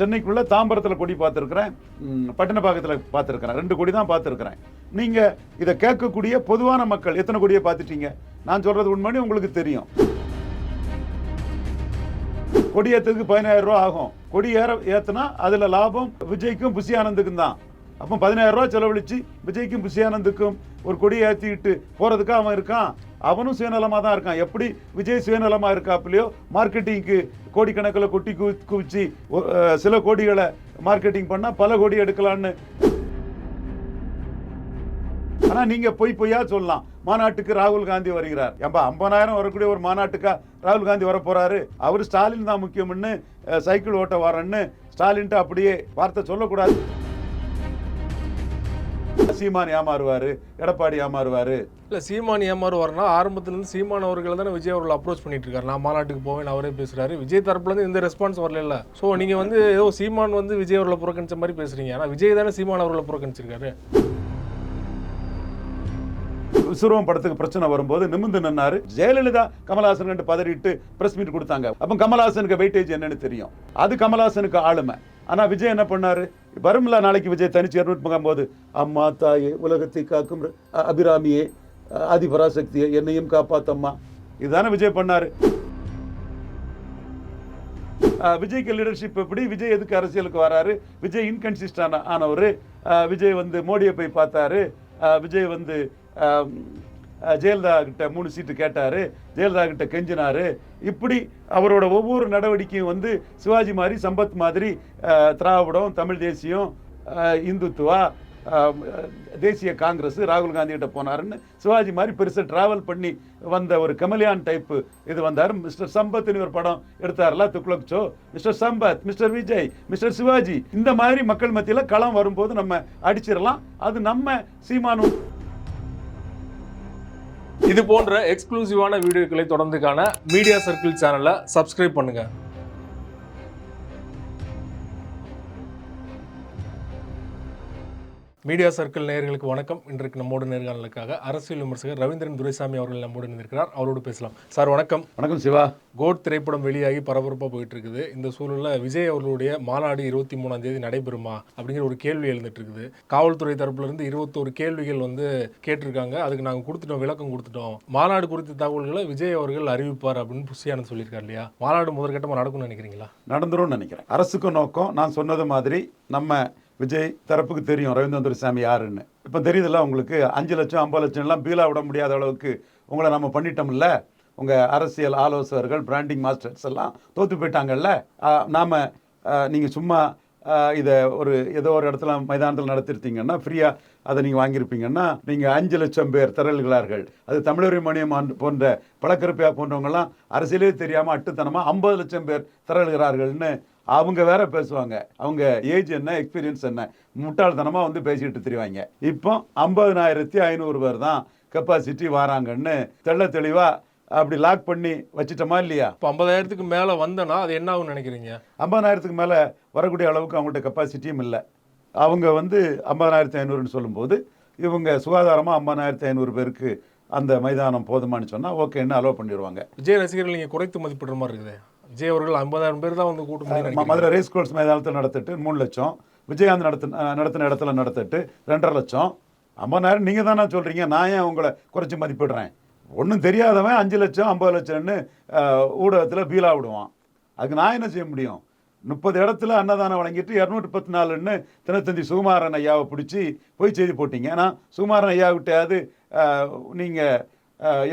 சென்னைக்குள்ள தாம்பரத்தில் கொடி பார்த்துருக்குறேன், பட்டினப்பாக்கத்தில் பார்த்துருக்குறேன், 2 கொடி தான் பார்த்துருக்குறேன். நீங்கள் இதை கேட்கக்கூடிய பொதுவான மக்கள் எத்தனை கொடியை பார்த்துட்டீங்க? நான் சொல்கிறது உண்மைன்னு உங்களுக்கு தெரியும். கொடியேற்றத்துக்கு 15,000 ரூபா ஆகும். கொடி ஏற்றினா அதில் லாபம் விஜய்க்கும் புஷி ஆனந்துக்கும் தான். அப்போ 15,000 ரூபா செலவழித்து விஜய்க்கும் புஷி ஆனந்துக்கும் ஒரு கொடியை ஏற்றிக்கிட்டு போகிறதுக்கு அவன் இருக்கான். அவனும் சுயநலமாக தான் இருக்கான். எப்படி விஜய் சுயநலமாக இருக்காப்புலையோ மார்க்கெட்டிங்க்கு கோடிக்கணக்கில் கொட்டி குவிச்சு சில கோடிகளை மார்க்கெட்டிங் பண்ணால் பல கோடி எடுக்கலான்னு. ஆனால் நீங்கள் பொய்யா சொல்லலாம். மாநாட்டுக்கு ராகுல் காந்தி வருகிறார். 50,000 வரக்கூடிய ஒரு மாநாட்டுக்கா ராகுல் காந்தி வர போறாரு? அவர் ஸ்டாலின் தான் முக்கியம்னு சைக்கிள் ஓட்ட வரேன்னு ஸ்டாலின்ட்டு அப்படியே வார்த்தை சொல்லக்கூடாது. சீமான் ஏமாறுவாரு, எடப்பாடி ஏமாறுவாரு. இல்லை, சீமான் ஏமாறுவார்னா ஆரம்பத்துலேருந்து சீமான் அவர்கள் தானே விஜய் அவர்கள் அப்ரோச் பண்ணிட்டு இருக்காரு. நான் மாநாட்டுக்கு போவேன் அவரே பேசுறாரு. விஜய் தரப்புலேருந்து எந்த ரெஸ்பான்ஸ் வரல. ஸோ நீங்கள் ஏதோ சீமான் விஜய் அவர்களை புறக்கணிச்ச மாதிரி பேசுறீங்க. ஆனால் விஜய் தானே சீமான் அவர்களை புறக்கணிச்சிருக்காரு. விசுவம் படத்துக்கு பிரச்சனை வரும்போது நிமிந்து நின்னாரு. ஜெயலலிதா கமலஹாசன் பதறிட்டு பிரஸ் மீட் கொடுத்தாங்க. அப்போ கமலஹாசனுக்கு வெயிட்டேஜ் என்னன்னு தெரியும். அது கமலஹாசனுக்கு ஆளுமை. ஆனா விஜய் என்ன பண்ணாரு? வரும்ல நாளைக்கு விஜய் தனிச்சு 250 அம்மா தாயே உலகத்தை காக்கும் அபிராமியே ஆதிபராசக்தியே என்னையும் காப்பாத்தம்மா, இதுதானே விஜய் பண்ணாரு. விஜய்க்கு லீடர்ஷிப் எப்படி? விஜய் எதுக்கு அரசியலுக்கு வராரு? விஜய் இன்கன்சிஸ்டன்ட் ஆனவர். விஜய் மோடியை போய் பார்த்தாரு. விஜய் ஜெயலலிதா கிட்ட 3 சீட்டு கேட்டாரு, ஜெயலலிதா கிட்ட கெஞ்சினாரு. இப்படி அவரோட ஒவ்வொரு நடவடிக்கையும் சிவாஜி மாதிரி, சம்பத் மாதிரி திராவிடம், தமிழ் தேசியம், இந்துத்துவா, தேசிய காங்கிரஸ், ராகுல் காந்தி கிட்ட போனாருன்னு சிவாஜி மாதிரி பெருசாக டிராவல் பண்ணி வந்த ஒரு கமலியான் டைப்பு இது வந்தார். மிஸ்டர் சம்பத்னு ஒரு படம் எடுத்தார்ல, Thuglak show. Mister Sampath, mister Vijay, mister Sivaji, இந்த மாதிரி மக்கள் மத்தியில் களம் வரும்போது நம்ம அடிச்சிடலாம். அது நம்ம சீமானும். இது போன்ற எக்ஸ்க்ளூசிவான வீடியோக்களை தொடர்ந்து காண மீடியா சர்க்கிள் சேனலை சப்ஸ்கிரைப் பண்ணுங்க. மீடியா சர்க்கிள் நேயர்களுக்கு வணக்கம். இன்றைக்கு நம்மோடு நேர்காணலுக்காக அரசியல் விமர்சகர் ரவீந்திரன் துரைசாமி அவர்கள் நம்மோடு இருக்கிறார். அவரோடு பேசலாம். சார் வணக்கம். வணக்கம் சிவா. கோட் திரைப்படம் வெளியாகி பரபரப்பாக போயிட்டு இருக்குது. இந்த சூழலில் விஜய் அவர்களுடைய மாநாடு 23ஆம் தேதி நடைபெறுமா அப்படிங்கிற ஒரு கேள்வி எழுந்துட்டு இருக்குது. காவல்துறை தரப்புல இருந்து 21 கேள்விகள் கேட்டிருக்காங்க. அதுக்கு நாங்கள் கொடுத்துட்டோம், விளக்கம் கொடுத்துட்டோம். மாநாடு குறித்த தகவல்களை விஜய் அவர்கள் அறிவிப்பார் அப்படின்னு புஷி ஆனந்த் சொல்லியிருக்காரு இல்லையா? மாநாடு முதற்கட்டமாக நடக்கும்னு நினைக்கிறீங்களா? நடந்துரும் நினைக்கிறேன். அரசுக்கு நோக்கம் நான் சொன்னது மாதிரி நம்ம விஜய் தரப்புக்கு தெரியும் ரவீந்திரன் துரைசாமி யாருன்னு. இப்போ தெரியுதுல்ல உங்களுக்கு. 5 லட்சம் 50 லட்சம் எல்லாம் பீலா விட முடியாத அளவுக்கு உங்களை நம்ம பண்ணிட்டோம்ல. உங்கள் அரசியல் ஆலோசகர்கள், பிராண்டிங் மாஸ்டர்ஸ் எல்லாம் தோற்று போயிட்டாங்கல்ல. நாம் நீங்கள் சும்மா இதை ஏதோ ஒரு இடத்துல மைதானத்தில் நடத்திருத்தீங்கன்னா, ஃப்ரீயாக அதை நீங்கள் வாங்கியிருப்பீங்கன்னா, நீங்கள் 5 லட்சம் பேர் திரள்கிறார்கள். அது தமிழறி மணியம் போன்ற பழக்கருப்பையா போன்றவங்கெல்லாம் அரசியலே தெரியாமல் அட்டுத்தனமாக 50 லட்சம் பேர் திரள்கிறார்கள்னு அவங்க வேற பேசுவாங்க. அவங்க ஏஜ் என்ன, எக்ஸ்பீரியன்ஸ் என்ன, முட்டாள்தனமாக பேசிட்டு தெரிவாங்க. இப்போ 50,500 பேர் தான் கெப்பாசிட்டி வராங்கன்னு தெள்ள தெளிவாக அப்படி லாக் பண்ணி வச்சுட்டோமா இல்லையா? இப்போ 50,000க்கு மேலே வந்தனா அது என்ன ஆகும்னு நினைக்கிறீங்க? 50,000க்கு மேலே வரக்கூடிய அளவுக்கு அவங்கள்ட்ட கெப்பாசிட்டியும் இல்லை. அவங்க 50,500ன்னு சொல்லும்போது இவங்க சுகாதாரமாக 50,500 பேருக்கு அந்த மைதானம் போதுமானு சொன்னால் ஓகேன்னு அலோவ் பண்ணிடுவாங்க. விஜய் ரசிகர்கள் நீங்கள் குறைத்து மதிப்பிடுற மாதிரி இருக்குது. விஜய் அவர்கள் 50,000 பேர் தான் கூட்டம் மதுரை ரேஸ் கோர்ஸ் மைதானத்தில் நடத்திட்டு 3 லட்சம், விஜயகாந்த் நடத்தின இடத்துல நடத்திட்டு 2.5 லட்சம். 50,000 நீங்கள் தானே சொல்கிறீங்க. நான் ஏன் உங்களை குறைச்சி மதிப்பிடுறேன்? ஒன்றும் தெரியாதவன் 5 லட்சம் 50 லட்சம்னு ஊடகத்தில் பீலா விடுவான். அதுக்கு நான் என்ன செய்ய முடியும்? 30 இடத்துல அன்னதானம் வழங்கிட்டு 214ன்னு தினத்தந்தி சுகுமாரன் ஐயாவை பிடிச்சி போய் செய்தி போட்டிங்க. ஆனால் சுகுமாரன் ஐயா விட்டையாவது நீங்கள்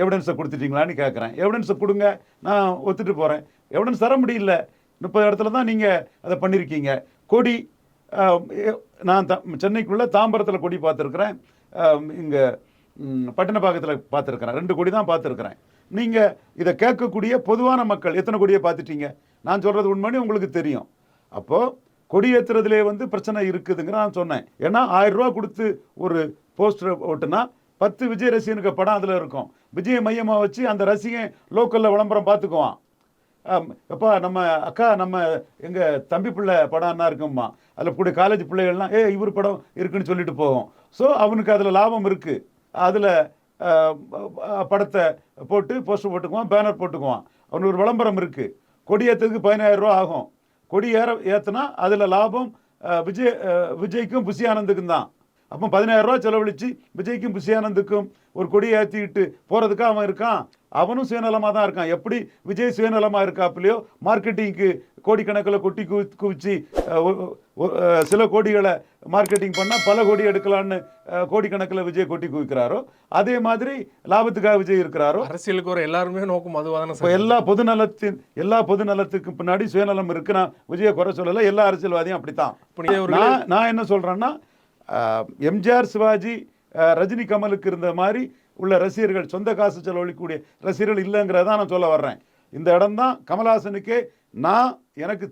எவிடன்ஸை கொடுத்துட்டீங்களான்னு கேட்குறேன். எவிடன்ஸை கொடுங்க, நான் ஒத்துட்டு போகிறேன். எவிடன்ஸ் தர முடியல. 30 இடத்துல தான் நீங்கள் அதை பண்ணியிருக்கீங்க. கொடி நான் சென்னைக்குள்ளே தாம்பரத்தில் கொடி பார்த்துருக்குறேன், இங்கே பட்டினப்பாக்கத்தில் பார்த்துருக்குறேன். 2 கொடி தான் பார்த்துருக்குறேன். நீங்கள் இதை கேட்கக்கூடிய பொதுவான மக்கள் எத்தனை கொடியை பார்த்துட்டீங்க? நான் சொல்கிறது உண்மைன்னு உங்களுக்கு தெரியும். அப்போது கொடியேற்றுறதுலே பிரச்சனை இருக்குதுங்கிற நான் சொன்னேன். ஏன்னா 1000 ரூபா கொடுத்து ஒரு போஸ்டர் ஓட்டுனா 10 விஜய் ரசிகனுக்கு படம் அதில் இருக்கும். விஜய் மையமாக வச்சு அந்த ரசிகன் லோக்கலில் விளம்பரம் பார்த்துக்குவான். எப்பா நம்ம அக்கா, நம்ம எங்கள் தம்பி பிள்ளை படம்னா இருக்கும்மா, அதில் கூடிய காலேஜ் பிள்ளைகள்லாம் இவர் படம் இருக்குன்னு சொல்லிட்டு போகும். ஸோ அவனுக்கு அதில் லாபம் இருக்குது. அதில் படத்தை போட்டு போஸ்டர் போட்டுக்குவான், பேனர் போட்டுக்குவான். அவனுக்கு ஒரு விளம்பரம் இருக்குது. கொடியேற்றத்துக்கு 15,000 ரூபா ஆகும். கொடி ஏற்றினா அதில் லாபம் விஜய்க்கும் புஷி ஆனந்துக்கும் தான். அப்போ 10000 ரூபா செலவழித்து விஜய்க்கும் புஷி ஆனந்துக்கும் ஒரு கொடியை ஏற்றிக்கிட்டு போகிறதுக்கு அவன் இருக்கான். அவனும் சுயநலமாக தான் இருக்கான். எப்படி விஜய் சுயநலமாக இருக்காப்புலையோ மார்க்கெட்டிங்க்கு கோடிக்கணக்கில் கொட்டி குவிச்சு சில கோடிகளை மார்க்கெட்டிங் பண்ணால் பல கோடி எடுக்கலான்னு கோடிக்கணக்கில் விஜய் கொட்டி குவிக்கிறாரோ, அதே மாதிரி லாபத்துக்காக விஜய் இருக்கிறாரோ. அரசியலுக்கு ஒரு எல்லாருமே நோக்கம் அதுவாக தானே. இப்போ எல்லா பொதுநலத்துக்கு பின்னாடி சுயநலம் இருக்கு. நான் விஜயை குறை சொல்லலை, எல்லா அரசியல்வாதியும் அப்படித்தான். நான் என்ன சொல்கிறேன்னா, எம்ஜிஆர் சிவாஜி ரஜினி கமலுக்கு இருந்த மாதிரி உள்ள ரசிகர்கள், சொந்த காசு செலவழிக்கக்கூடிய ரசிகர்கள் இல்லைங்கிறத நான் சொல்ல வர்றேன். இந்த இடம் தான் கமல்ஹாசனுக்கே எனக்கு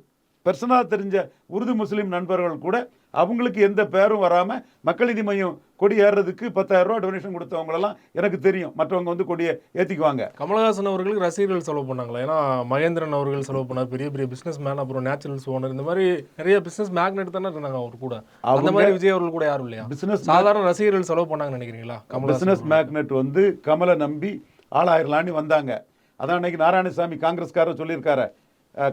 பர்சனலாக தெரிஞ்ச உருது முஸ்லீம் நண்பர்கள் கூட அவங்களுக்கு எந்த பேரும் வராமல் மக்கள் நீதி மையம் கொடி ஏறுறதுக்கு 10000 ரூபா டொனேஷன் கொடுத்தவங்களெல்லாம் எனக்கு தெரியும். மற்றவங்க வந்து கொடியை ஏற்றிக்குவாங்க. கமல்ஹாசன் அவர்களுக்கு ரசிகர்கள் செலவு பண்ணாங்களா? ஏன்னா மகேந்திரன் அவர்கள் செலவு பண்ணார், பெரிய பெரிய பிஸ்னஸ் மேன், அப்புறம் நேச்சுரல்ஸ் ஓனர், இந்த மாதிரி நிறைய பிஸ்னஸ் மேக்னெட் தானே இருந்தாங்க அவர் கூட. அந்த மாதிரி விஜய் அவர்கள் கூட யாரும் இல்லையா? பிஸ்னஸ் சாதாரண ரசிகர்கள் செலவு பண்ணாங்கன்னு நினைக்கிறீங்களா? பிஸ்னஸ் மேக்னெட் வந்து கமலை நம்பி ஆளாயிரலான்னு வந்தாங்க. அதான் அன்னைக்கு நாராயணசாமி காங்கிரஸ்காரர் சொல்லியிருக்காரு,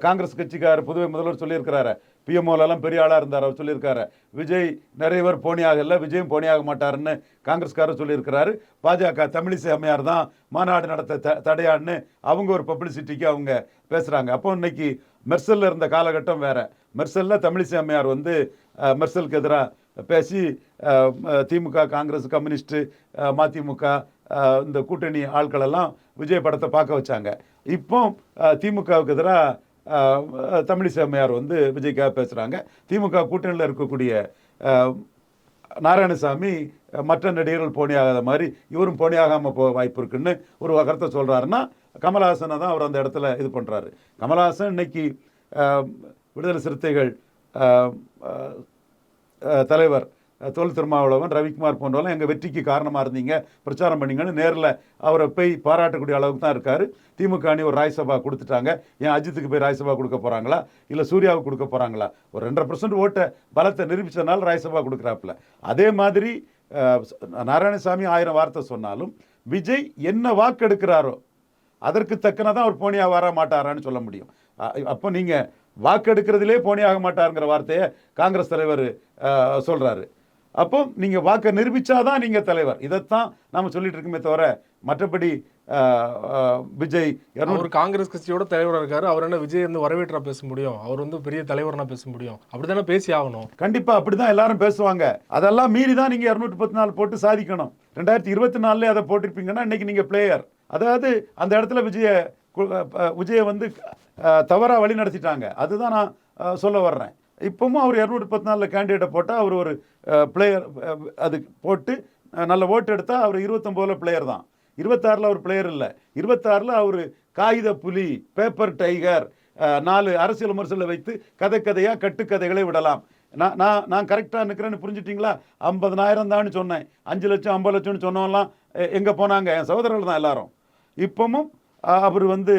காங்கிரஸ் கட்சிக்காரர் புதுவை முதல்வர் சொல்லியிருக்கிறாரு, பிஎம்ஓலெல்லாம் பெரிய ஆளாக இருந்தார் அவர் சொல்லியிருக்காரு. விஜய் நிறைய பேர் போனியாகல, விஜயும் போனியாக மாட்டாருன்னு காங்கிரஸ்காரர் சொல்லியிருக்கிறாரு. பாஜக தமிழிசை அம்மையார் தான் மாநாடு நடத்த தடையான்னு அவங்க ஒரு பப்ளிசிட்டிக்கு அவங்க பேசுகிறாங்க. அப்போ இன்னைக்கு மெர்சலில் இருந்த காலகட்டம் வேற. மெர்சலில் தமிழிசை அம்மையார் வந்து மெர்சலுக்கு எதிராக பேசி திமுக, காங்கிரஸ், கம்யூனிஸ்ட்டு, மதிமுக இந்த கூட்டணி ஆட்களெல்லாம் விஜய் படத்தை பார்க்க வச்சாங்க. இப்போ திமுகவுக்கு எதிராக தமிழிசை அம்மையார் வந்து விஜய்க்காக பேசுகிறாங்க. திமுக கூட்டணியில் இருக்கக்கூடிய நாராயணசாமி மற்ற நடிகர்கள் போனியாகாத மாதிரி இவரும் போனியாகாமல் போக வாய்ப்பு இருக்குன்னு ஒரு கருத்தை சொல்கிறாருன்னா, கமல்ஹாசனை தான் அவர் அந்த இடத்துல இது பண்ணுறாரு. கமல்ஹாசன் இன்னைக்கு விடுதலை சிறுத்தைகள் தலைவர் தொல் திருமாவளவன், ரவிக்குமார் போன்றவெல்லாம் எங்கள் வெற்றிக்கு காரணமாக இருந்தீங்க, பிரச்சாரம் பண்ணீங்கன்னு நேரில் அவரை போய் பாராட்டக்கூடிய அளவுக்கு தான் இருக்கார். திமுக அணி ஒரு ராஜ்யசபா கொடுத்துட்டாங்க. ஏன் அஜித்துக்கு போய் ராஜ்யசபா கொடுக்க போகிறாங்களா, இல்லை சூர்யாவுக்கு கொடுக்க போகிறாங்களா? ஒரு 2.5% ஓட்டை பலத்தை நிரூபித்தனால ராஜ்யசபா கொடுக்குறாப்புல. அதே மாதிரி நாராயணசாமி 1000 வார்த்தை சொன்னாலும் விஜய் என்ன வாக்கு எடுக்கிறாரோ அதற்கு தக்கனதான் அவர் போனியாக வர மாட்டாரான்னு சொல்ல முடியும். அப்போ நீங்கள் வாக்கு எடுக்கிறதுலே போனியாக மாட்டாருங்கிற வார்த்தையை காங்கிரஸ் தலைவர் சொல்கிறாரு. அப்போ நீங்கள் வாக்கை நிரூபித்தாதான் நீங்கள் தலைவர். இதைத்தான் நாம் சொல்லிட்டு இருக்கோமே தவிர மற்றபடி விஜய் ஒரு காங்கிரஸ் கட்சியோட தலைவராக இருக்காரு, அவர் என்ன விஜய் வந்து வரவேற்றா பேச முடியும்? அவர் வந்து பெரிய தலைவர்னா பேச முடியும்? அப்படித்தானே பேசி ஆகணும். கண்டிப்பாக அப்படி தான் எல்லாரும் பேசுவாங்க. அதெல்லாம் மீறி தான் நீங்கள் 234 போட்டு சாதிக்கணும். 2024 அதை போட்டிருப்பீங்கன்னா இன்னைக்கு நீங்கள் பிளேயர். அதாவது அந்த இடத்துல விஜயை வந்து தவறாக வழி நடத்திட்டாங்க. அதுதான் நான் சொல்ல வர்றேன். இப்பவும் அவர் 214 கேண்டிடேட்டை போட்டால் அவர் ஒரு பிளேயர், அது போட்டு நல்ல ஓட்டு எடுத்தால் அவர் 29 பிளேயர் தான். 26 அவர் பிளேயர் இல்லை. 26 அவர் காகித புலி, பேப்பர் டைகர், 4 அரசியல் விமர்சனங்களை வைத்து கதையாக கட்டுக்கதைகளை விடலாம். நான் கரெக்டாக நிற்கிறேன்னு புரிஞ்சுட்டிங்களா? 50,000 தான் சொன்னேன், 5 லட்சம் 50 லட்சம்னு சொன்னவங்களாம் எங்கே போனாங்க? என் சகோதரர்கள் தான் எல்லாரும். இப்பவும் அவர் வந்து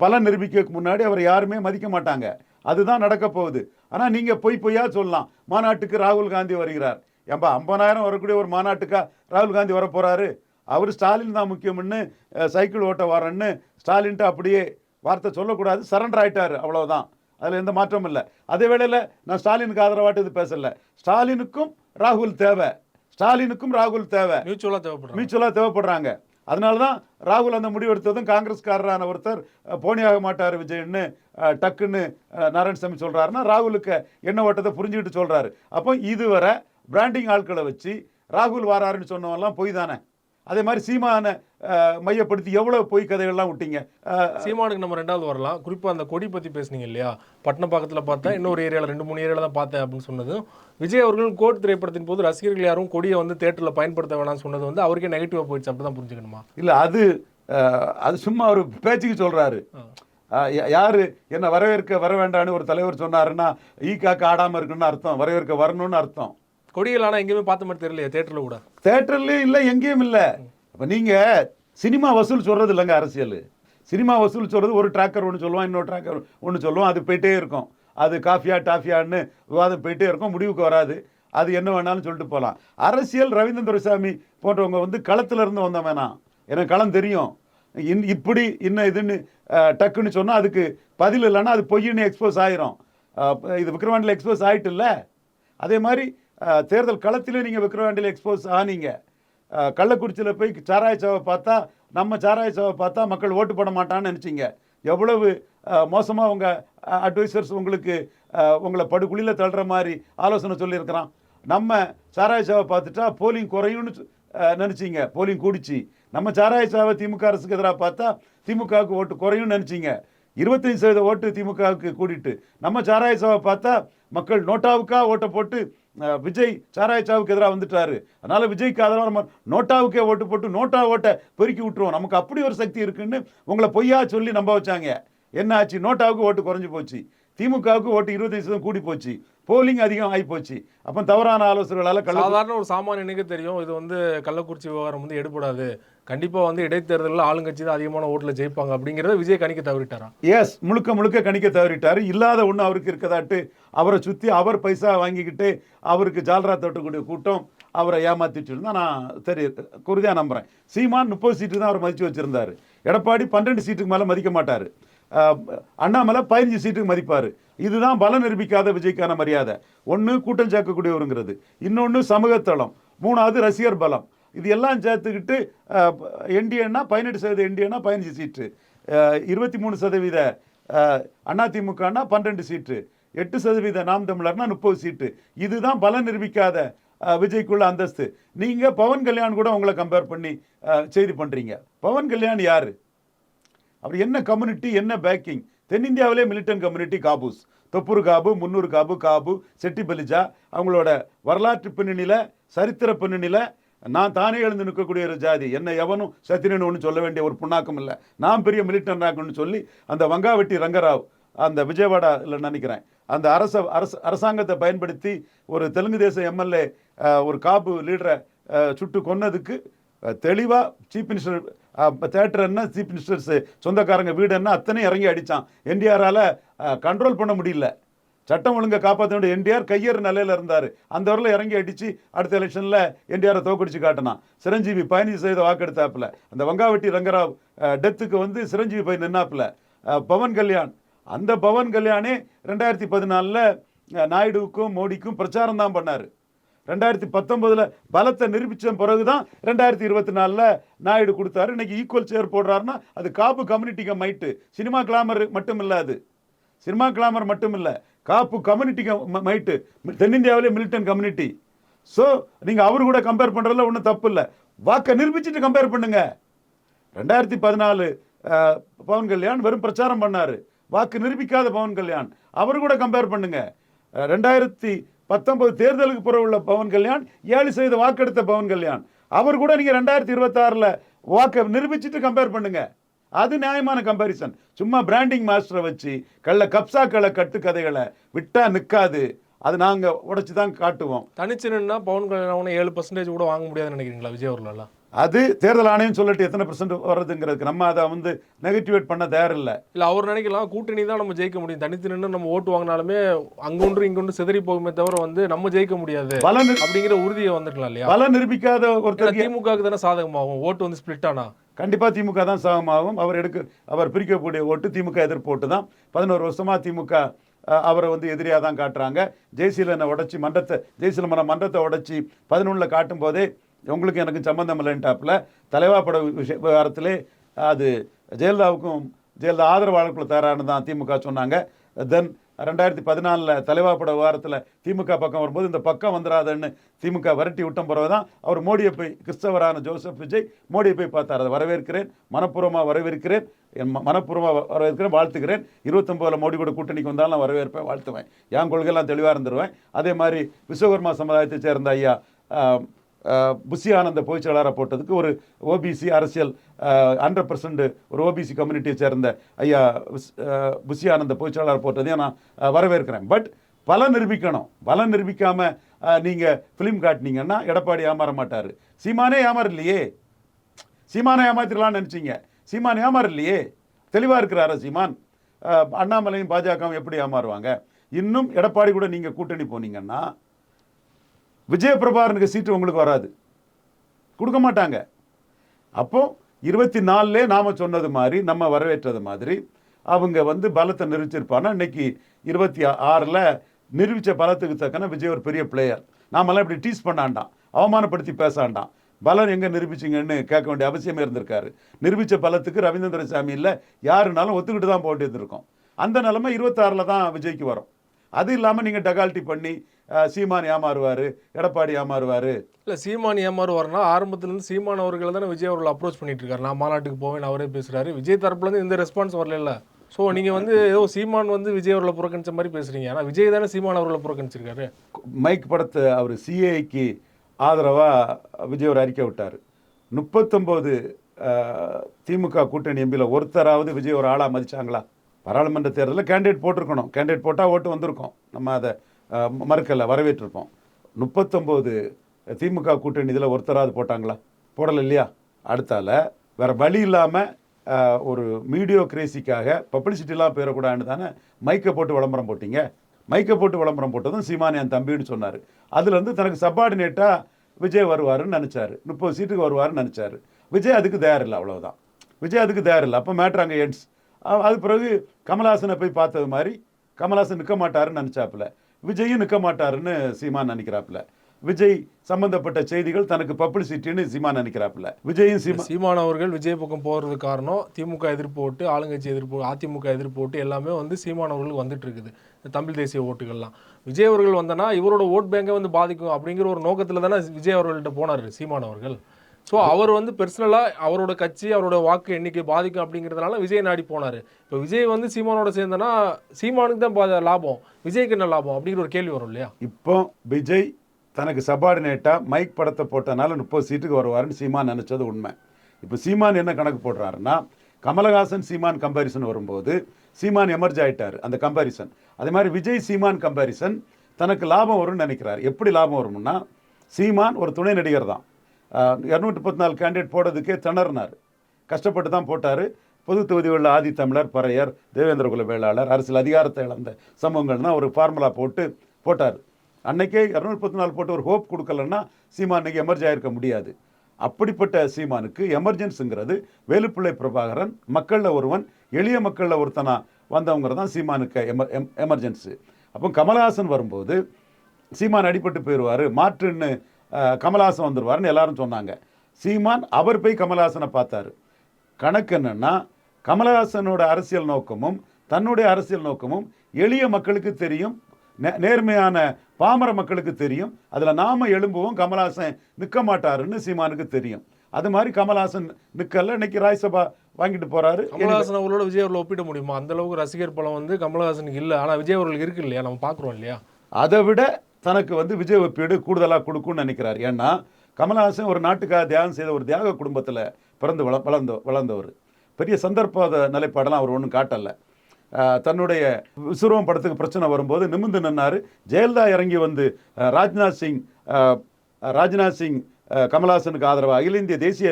பலன் நிரூபிக்க முன்னாடி அவர் யாருமே மதிக்க மாட்டாங்க. அதுதான் நடக்க போகுது. ஆனால் நீங்கள் பொய்யா சொல்லலாம், மாநாட்டுக்கு ராகுல் காந்தி வருகிறார். ஏன்பா 50,000 வரக்கூடிய ஒரு மாநாட்டுக்கா ராகுல் காந்தி வர போகிறாரு? அவர் ஸ்டாலின் தான் முக்கியம்னு சைக்கிள் ஓட்ட வரேன்னு ஸ்டாலின்ட்டு அப்படியே வார்த்தை சொல்லக்கூடாது, சரண்டர் ஆகிட்டார், அவ்வளோதான். அதில் எந்த மாற்றமும் இல்லை. அதே வேளையில் நான் ஸ்டாலினுக்கு ஆதரவாட்டு இது பேசலை. ஸ்டாலினுக்கும் ராகுல் தேவை, மியூச்சுவலாக தேவைப்படுறாங்க. அதனால தான் ராகுல் அந்த முடிவு எடுத்ததும் காங்கிரஸ்காரரான ஒருத்தர் போனியாக மாட்டார் விஜய்ன்னு டக்குன்னு நாராயணசாமி சொல்கிறாருன்னா ராகுலுக்கு என்ன ஓட்டத்தை புரிஞ்சுக்கிட்டு சொல்கிறாரு. அப்போ இதுவரை பிராண்டிங் ஆட்களை வச்சு ராகுல் வாராருன்னு சொன்னவெல்லாம் பொய் தானே. அதே மாதிரி சீமானை மையப்படுத்தி எவ்வளோ பொய் கதைகள்லாம் விட்டீங்க. சீமானுக்கு நம்ம 2வது வரலாம். குறிப்பாக அந்த கொடி பற்றி பேசுனீங்க இல்லையா? பட்டணப்பாக்கத்தில் பார்த்தேன், இன்னொரு ஏரியாவில் 2-3 ஏரியாவில் தான் பார்த்தேன் அப்படின்னு சொன்னதும், விஜய் அவர்கள் கோட் திரைப்படத்தின் போது ரசிகர்கள் யாரும் கொடியை வந்து தேட்டரில் பயன்படுத்த வேணாம்னு சொன்னது வந்து அவருக்கே நெகட்டிவாக போயிடுச்சு, அப்படி தான் புரிஞ்சுக்கணுமா? இல்லை, அது சும்மா ஒரு பேச்சுக்கு சொல்கிறாரு. யார் என்ன வர வேண்டான்னு ஒரு தலைவர் சொன்னாருன்னா ஈக்காக்க ஆடாமல் இருக்குன்னு அர்த்தம், வரவேற்க வரணும்னு அர்த்தம். கொடிகள் ஆனால் எங்கேயுமே பார்த்த மாதிரி தெரியலையே தேட்டரில் கூட. தேட்டர்லேயும் இல்லை, எங்கேயும் இல்லை. இப்போ நீங்கள் சினிமா வசூல் சொல்கிறது இல்லைங்க அரசியல். சினிமா வசூல் சொல்கிறது ஒரு ட்ராக்கர் ஒன்று சொல்லுவான், இன்னொரு ட்ராக்கர் ஒன்று சொல்லுவான், அது போயிட்டே இருக்கும். அது டாஃபியான்னு விவாதம் போயிட்டே இருக்கும், முடிவுக்கு வராது. அது என்ன வேணாலும் சொல்லிட்டு போகலாம். அரசியல் ரவீந்திரன் துரைசாமி போன்றவங்க வந்து களத்திலிருந்து வந்தவன் வேணாம், எனக்கு களம் தெரியும். இப்படி இன்னும் இதுன்னு டக்குன்னு சொன்னால் அதுக்கு பதில் இல்லைன்னா அது பொய்ன்னு எக்ஸ்போஸ் ஆயிரும். இது விக்கிரவாண்டியில் எக்ஸ்போஸ் ஆகிட்டு இல்லை. அதே மாதிரி தேர்தல் களத்திலே நீங்கள் விக்கிரவாண்டியில் எக்ஸ்போஸ் ஆனீங்க. கள்ளக்குறிச்சியில் போய் சாராய சாவை பார்த்தா, நம்ம சாராய சாவை பார்த்தா மக்கள் ஓட்டு போட மாட்டான்னு நினச்சிங்க. எவ்வளவு மோசமாக உங்கள் அட்வைசர்ஸ் உங்களுக்கு உங்களை படுகுழியில் தள்ளுற மாதிரி ஆலோசனை சொல்லியிருக்கிறான். நம்ம சாராய சாவை பார்த்துட்டா போலிங் குறையும்னு நினச்சிங்க, போலிங் கூடிச்சு. நம்ம சாராய சாவை திமுக அரசுக்கு எதிராக பார்த்தா திமுகவுக்கு ஓட்டு குறையும்னு நினச்சிங்க. 25% ஓட்டு திமுகவுக்கு கூடிட்டு, நம்ம சாராய சாவை பார்த்தா மக்கள் நோட்டாவுக்காக ஓட்டை போட்டு விஜய் சாராய சாவுக்கு எதிராக வந்துட்டாரு, அதனால விஜய்க்கு ஆதரவாக நம்ம நோட்டாவுக்கே ஓட்டு போட்டு நோட்டா ஓட்டை பெருக்கி விட்டுருவோம், நமக்கு அப்படி ஒரு சக்தி இருக்குன்னு உங்களை பொய்யா சொல்லி நம்ப வச்சாங்க. என்ன ஆச்சு? நோட்டாவுக்கு ஓட்டு குறைஞ்சி போச்சு, திமுகவுக்கு ஓட்டு 25% கூடி போச்சு, போலிங் அதிகம் ஆகி போச்சு. அப்போ தவறான ஆலோசனைகளால் சாதாரண ஒரு சாமானியனுக்கு தெரியும் இது வந்து கள்ளக்குறிச்சி விவகாரம் வந்து எடுபடாது, கண்டிப்பாக வந்து இடைத்தேர்தலில் ஆளுங்கட்சி தான் அதிகமான ஓட்டில் ஜெயிப்பாங்க அப்படிங்கிறத விஜய் கணிக்க தவறிட்டாரா? எஸ், முழுக்க முழுக்க கணிக்க தவறிட்டாரு. இல்லாத ஒன்று அவருக்கு இருக்கதாட்டு அவரை சுற்றி அவர் பைசா வாங்கிக்கிட்டு அவருக்கு ஜால்ரா தட்டக்கூடிய கூட்டம் அவரை ஏமாத்திட்டு இருந்தா நான் குருதியாக நம்புகிறேன். சீமான் 30 சீட்டு தான் அவர் மதித்து வச்சுருந்தார். எடப்பாடி 12 சீட்டுக்கு மேலே மதிக்க மாட்டார். அண்ணாமலை 15 சீட்டுக்கு மதிப்பார். இதுதான் பலம் நிரூபிக்காத விஜய்க்கான மரியாதை. ஒன்று கூட்டம் சேர்க்கக்கூடியவருங்கிறது, இன்னொன்று சமூகத்தளம், மூணாவது ரசிகர் பலம். இது எல்லாம் சேர்த்துக்கிட்டு என்டிஏன்னா 18% என்டிஏன்னா 15 சீட்டு, 23% அதிமுகனா 12 சீட்டு, 8% நாம் தமிழர்னா 30 சீட்டு. இதுதான் பலம் நிரூபிக்காத விஜய்க்குள்ள அந்தஸ்து. நீங்கள் பவன் கல்யாண் கூட உங்களை கம்பேர் பண்ணி செய்தி பண்ணுறீங்க. பவன் கல்யாண் யார்? அப்படி என்ன கம்யூனிட்டி, என்ன பேக்கிங்? தென்னிந்தியாவிலே மிலிட்டன் கம்யூனிட்டி காபூஸ், தொப்பூர் காபு, முன்னூறு காபு, காபு, செட்டி பலிஜா. அவங்களோட வரலாற்று பின்னணியில், சரித்திர பின்னணியில் நான் தானே எழுந்து நிற்கக்கூடிய ஒரு ஜாதி. என்ன எவனும் சத்திரன் ஒன்று சொல்ல வேண்டிய ஒரு புண்ணாக்கம் இல்லை. நான் பெரிய மிலிட்டன் ராக்குன்னு சொல்லி அந்த வங்காவட்டி ரங்கராவ் அந்த விஜயவாடாவில் நினைக்கிறேன், அந்த அரசாங்கத்தை பயன்படுத்தி ஒரு தெலுங்கு தேச எம்எல்ஏ ஒரு காபு லீடரை சுட்டு கொன்னதுக்கு தெளிவாக சீஃப் மினிஸ்டர் தேட்டர் என்ன, சீஃப் மினிஸ்டர்ஸ் சொந்தக்காரங்க வீடு என்ன, அத்தனை இறங்கி அடித்தான். என்டிஆரால் கண்ட்ரோல் பண்ண முடியல. சட்டம் ஒழுங்கை காப்பாற்ற வேண்டிய என்டிஆர் கையேறு நிலையில் இருந்தார். அந்த வரல இறங்கி அடித்து அடுத்த எலெக்ஷனில் என்டிஆரை தோக்கடிச்சு காட்டினான். சிரஞ்சீவி 15% வாக்கெடுத்தாப்புல. அந்த வங்காவட்டி ரங்கராவ் டெத்துக்கு வந்து சிரஞ்சீவி போய் நின்னாப்புல. பவன் கல்யாண், அந்த பவன் கல்யாணே 2014 நாயுடுவுக்கும் மோடிக்கும் பிரச்சாரம் தான் பண்ணார். 2019 பலத்தை நிரூபித்த பிறகு தான் 2024 நாயுடு கொடுத்தாரு. இன்னைக்கு ஈக்குவல் சேர் போடுறாருன்னா அது காப்பு கம்யூனிட்டிக்கு மைட்டு. சினிமா கிளாமர் மட்டும் இல்லை, அது சினிமா கிளாமர் மட்டும் இல்லை, காப்பு கம்யூனிட்டிக்கு மைட்டு. தென்னிந்தியாவிலே மிலிட்டன் கம்யூனிட்டி. ஸோ நீங்கள் அவரு கூட கம்பேர் பண்ணுறதுல ஒன்றும் தப்பு இல்லை. வாக்கை நிரூபிச்சுட்டு கம்பேர் பண்ணுங்க. 2014 பவன் கல்யாண் வெறும் பிரச்சாரம் பண்ணார், வாக்கு நிரூபிக்காத பவன் கல்யாண். அவரு கூட கம்பேர் பண்ணுங்க. 2019 தேர்தலுக்கு பிறகு உள்ள பவன் கல்யாண் 7% வாக்கெடுத்த பவன் கல்யாண். அவர் கூட நீங்கள் 2026 வாக்கை நிரூபிச்சுட்டு கம்பேர் பண்ணுங்க. அது நியாயமான கம்பேரிசன். சும்மா பிராண்டிங் மாஸ்டரை வச்சு கப்சாக்களை கட்டு கதைகளை விட்டா நிற்காது. அது நாங்கள் உடைச்சு தான் காட்டுவோம். தனிச்சுன்னா பவன் கல்யாணம் 7% கூட வாங்க முடியாதுன்னு நினைக்கிறீங்களா விஜய் அவர்களெல்லாம்? அது தேர்தல் ஆணையம் சொல்லிட்டு எத்தனை % வர்றதுங்கிறதுக்கு நம்ம அதை வந்து நெகட்டிவேட் பண்ண தயாரில்லை. இல்லை, அவர் நினைக்கலாம் கூட்டணி தான் நம்ம ஜெயிக்க முடியும், தனித்து நின்று நம்ம ஓட்டு வாங்கினாலுமே அங்கொன்று இங்கொன்று சிதறி போகுமே தவிர வந்து நம்ம ஜெயிக்க முடியாது அப்படிங்கிற உறுதியை வந்துக்கலாம் இல்லையா? பல நிரூபிக்காத ஒருத்தர் திமுகவுக்கு தானே சாதகமாகும் ஓட்டு வந்து ஸ்பிளிட் ஆனா. கண்டிப்பாக திமுக தான் சாதகமாகும். அவர் பிரிக்கக்கூடிய ஓட்டு திமுக எதிர்ப்பு ஓட்டு தான். 11 வருஷமாக திமுக அவரை வந்து எதிரியாக தான் காட்டுறாங்க. ஜெயசீலனை உடச்சி ஜெயசீலனை மன்றத்தை உடச்சி 11 காட்டும் போதே உங்களுக்கு எனக்கு சம்பந்தம் இல்லைன்ட்டாப்புல. தலைவா பட விவகாரத்திலே அது ஜெயலலிதா ஆதரவாளர்களை தயாரானு தான் திமுக சொன்னாங்க. தென் 2014 தலைவா பட விவகாரத்தில் திமுக பக்கம் வரும்போது இந்த பக்கம் வந்துடாதுன்னு திமுக விரட்டி விட்டம் பிறகு தான் அவர் மோடியை போய், கிறிஸ்தவரான ஜோசப் விஜய் மோடியை போய் பார்த்தார். அதை வரவேற்கிறேன், மனப்பூர்வமாக வரவேற்கிறேன், வாழ்த்துக்கிறேன். 29 மோடி கூட கூட்டணிக்கு வந்தாலும் நான் வரவேற்பேன், வாழ்த்துவேன். என் கொள்கையெல்லாம் தெளிவாக இருந்துருவேன். அதே மாதிரி விஸ்வகர்மா சமுதாயத்தை சேர்ந்த ஐயா புஷி ஆனந்த பொதுச்செயலாளராக போட்டதுக்கு ஒரு ஓபிசி அரசியல் 100% ஒரு ஓபிசி கம்யூனிட்டியை சேர்ந்த ஐயா புஷி ஆனந்த பொதுச்செயலாளர் போட்டதையும் நான் வரவேற்கிறேன். பட் பலம் நிரூபிக்கணும். பலம் நிரூபிக்காமல் நீங்கள் ஃபிலிம் காட்டினீங்கன்னா எடப்பாடி ஏமாற மாட்டார். சீமானே ஏமாறலையே. சீமானை ஏமாத்திடலான்னு நினச்சிங்க, சீமான் ஏமாறலையே. தெளிவாக இருக்கிறாரா சீமான்? அண்ணாமலையும் பாஜகவும் எப்படி ஏமாறுவாங்க? இன்னும் எடப்பாடி கூட நீங்கள் கூட்டணி போனீங்கன்னா விஜயபிரபாரனுக்கு சீட்டு உங்களுக்கு வராது, கொடுக்க மாட்டாங்க. அப்போ 24 நாம சொன்னது மாதிரி, நம்ம வரவேற்றது மாதிரி அவங்க வந்து பலத்தை நிரூபிச்சிருப்பானா இன்னைக்கு 26ல் நிரூபித்த பலத்துக்கு தக்கன விஜய் ஒரு பெரிய பிளேயர். நாமெல்லாம் இப்படி டீஸ் பண்ணாண்டாம், அவமானப்படுத்தி பேசாண்டாம். பலன் எங்கே நிரூபிச்சிங்கன்னு கேட்க வேண்டிய அவசியமே இருந்திருக்காரு. நிரூபித்த பலத்துக்கு ரவீந்திர சாமி இல்லை, யாருனாலும் ஒத்துக்கிட்டு தான் போட்டு இருந்திருக்கோம். அந்த நிலைமை 26ல் தான் விஜய்க்கு வரும். அது இல்லாமல் நீங்கள் டகால்ட்டி பண்ணி சீமான் ஏமாறுவார், எடப்பாடி ஏமாறுவார். இல்லை, சீமான் ஏமாறுவார்னா ஆரம்பத்துலேருந்து சீமான் அவர்கள் தானே விஜய் அவர்கள் அப்ரோச் பண்ணிட்டு இருக்காரு. நான் மாநாட்டுக்கு போவேன் அவரே பேசுகிறாரு. விஜய் தரப்புலேருந்து எந்த ரெஸ்பான்ஸ் வரல. ஸோ நீங்கள் வந்து ஏதோ சீமான் வந்து விஜய் அவர்களை புறக்கணிச்ச மாதிரி பேசுகிறீங்க. ஆனால் விஜய் தானே சீமான் அவர்களை புறக்கணிச்சிருக்காரு. மைக் படத்தை அவர் சிஏக்கு ஆதரவாக விஜய் ஒரு அறிக்கை விட்டார். 39 திமுக கூட்டணி எம்பியில் ஒருத்தராவது விஜய் ஒரு ஆளாக மதிச்சாங்களா? பாராளுமன்ற தேர்தலில் கேண்டிடேட் போட்டிருக்கணும், கேண்டிடேட் போட்டால் ஓட்டு வந்திருக்கோம், நம்ம அதை மறுக்கலை, வரவேற்றிருப்போம். 39 திமுக கூட்டணி இதில் ஒருத்தராவது போட்டாங்களா? போடலை இல்லையா? அடுத்தால வேறு வழி இல்லாமல் ஒரு மீடியோ கிரேசிக்காக பப்ளிசிட்டிலாம் போயிடக்கூடாதுன்னு தானே மைக்கை போட்டு விளம்பரம் போட்டிங்க. மைக்கை போட்டு விளம்பரம் போட்டதும் சீமான் என் தம்பின்னு சொன்னார். அதுலேருந்து தனக்கு சப்பார்டினேட்டாக விஜய் வருவாருன்னு நினச்சாரு, 30 சீட்டுக்கு வருவாருன்னு நினச்சாரு. விஜய் அதுக்கு தயாரில்லை, அவ்வளோதான். விஜய் அதுக்கு தயாரில்லை. அப்போ மேட்ரு அங்கே எண்ட்ஸ். அது பிறகு கமல்ஹாசனை போய் பார்த்தது மாதிரி கமல்ஹாசன் நிற்க மாட்டாருன்னு நினச்சாப்புல, விஜயும் நிற்க மாட்டாருன்னு சீமான் நினைக்கிறாப்புல. விஜய் சம்பந்தப்பட்ட செய்திகள் தனக்கு பப்ளிசிட்டின்னு சீமான் நினைக்கிறாப்புல. விஜயும் சீமான் அவர்கள் விஜய் பக்கம் போகிறதுக்கு காரணம் திமுக எதிர்ப்பு ஓட்டு, ஆளுங்கட்சி எதிர்ப்பு, அதிமுக எதிர்ப்பு ஓட்டு எல்லாமே வந்து சீமான் அவர்களுக்கு வந்துட்டு இருக்குது. தமிழ் தேசிய ஓட்டுகள்லாம் விஜய் அவர்கள் வந்தனா இவரோட ஓட் பேங்கை வந்து பாதிக்கும் அப்படிங்கிற ஒரு நோக்கத்தில் தானே விஜய் அவர்கள்ட்ட போனார் சீமான் அவர்கள். ஸோ அவர் வந்து பர்சனலாக அவரோட கட்சி அவரோட வாக்கு எண்ணிக்கை பாதிக்கும் அப்படிங்கிறதுனால விஜய் நாடி போனார். இப்போ விஜய் வந்து சீமானோட சேர்ந்தனா சீமானுக்கு தான் லாபம், விஜய்க்கு என்ன லாபம் அப்படிங்கிற ஒரு கேள்வி வரும் இல்லையா? இப்போ விஜய் தனக்கு சபார்டினேட்டாக மைக் படத்தை போட்டனால 30 சீட்டுக்கு வருவாருன்னு சீமான் நினச்சது உண்மை. இப்போ சீமான் என்ன கணக்கு போடுறாருன்னா, கமலஹாசன் சீமான் கம்பேரிசன் வரும்போது சீமான் எமர்ஜ் ஆகிட்டார் அந்த கம்பேரிசன். அதே மாதிரி விஜய் சீமான் கம்பேரிசன் தனக்கு லாபம் வரும்னு நினைக்கிறார். எப்படி லாபம் வரும்னா, சீமான் ஒரு துணை நடிகர் தான். 234 கேண்டிடேட் போடுறதுக்கே திணறினார், கஷ்டப்பட்டு தான் போட்டார். பொது தொகுதிகளில் ஆதி தமிழர், பறையர், தேவேந்திரகுல வேளாளர், அரசியல் அதிகாரத்தை இழந்த சமூகங்கள்னா ஒரு ஃபார்முலா போட்டார். அன்னைக்கே 234 போட்டு ஒரு ஹோப் கொடுக்கலன்னா சீமான் அன்னைக்கு எமர்ஜ் ஆகிருக்க முடியாது. அப்படிப்பட்ட சீமானுக்கு எமர்ஜென்ஸுங்கிறது வேலுப்பிள்ளை பிரபாகரன் மக்களில் ஒருவன், எளிய மக்களில் ஒருத்தனா வந்தவங்கிறது தான் சீமானுக்கு எமர்ஜென்ஸு. அப்போ கமல்ஹாசன் வரும்போது சீமான் அடிபட்டு போயிடுவார், மாற்றுன்னு கமல்ஹாசன் வந்துடுவார்னு எல்லாரும் சொன்னாங்க. சீமான் அவர் போய் கமல்ஹாசனை பார்த்தாரு. கணக்கு என்னன்னா, கமல்ஹாசனோட அரசியல் நோக்கமும் தன்னுடைய அரசியல் நோக்கமும் எளிய மக்களுக்கு தெரியும், நேர்மையான பாமர மக்களுக்கு தெரியும். அதில் நாம எழும்புவோம், கமல்ஹாசன் நிற்க மாட்டாருன்னு சீமானுக்கு தெரியும். அது மாதிரி கமல்ஹாசன் நிற்கல, இன்னைக்கு ராஜ்சபா வாங்கிட்டு போறாரு. கமல்ஹாசன் அவர்களோட விஜய் அவர்களை ஒப்பிட முடியுமா? அந்த அளவுக்கு ரசிகர் பலம் வந்து கமல்ஹாசனுக்கு இல்லை, ஆனால் விஜய் அவர்களுக்கு இருக்கு இல்லையா? நம்ம பார்க்குறோம் இல்லையா? அதை விட தனக்கு வந்து விஜய் ஒப்பீடு கூடுதலாக கொடுக்கும்னு நினைக்கிறார். ஏன்னா கமல்ஹாசன் ஒரு நாட்டுக்காக தியாகம் செய்த ஒரு தியாக குடும்பத்தில் பிறந்து வளர்ந்தவர். பெரிய சந்தர்ப்ப நிலைப்பாடெல்லாம் அவர் ஒன்றும் காட்டலை. தன்னுடைய விசுவம் படத்துக்கு பிரச்சனை வரும்போது நிமிர்ந்து நின்னார். ஜெயலலிதா இறங்கி வந்து ராஜ்நாத் சிங் கமல்ஹாசனுக்கு ஆதரவாக, அகில இந்திய தேசிய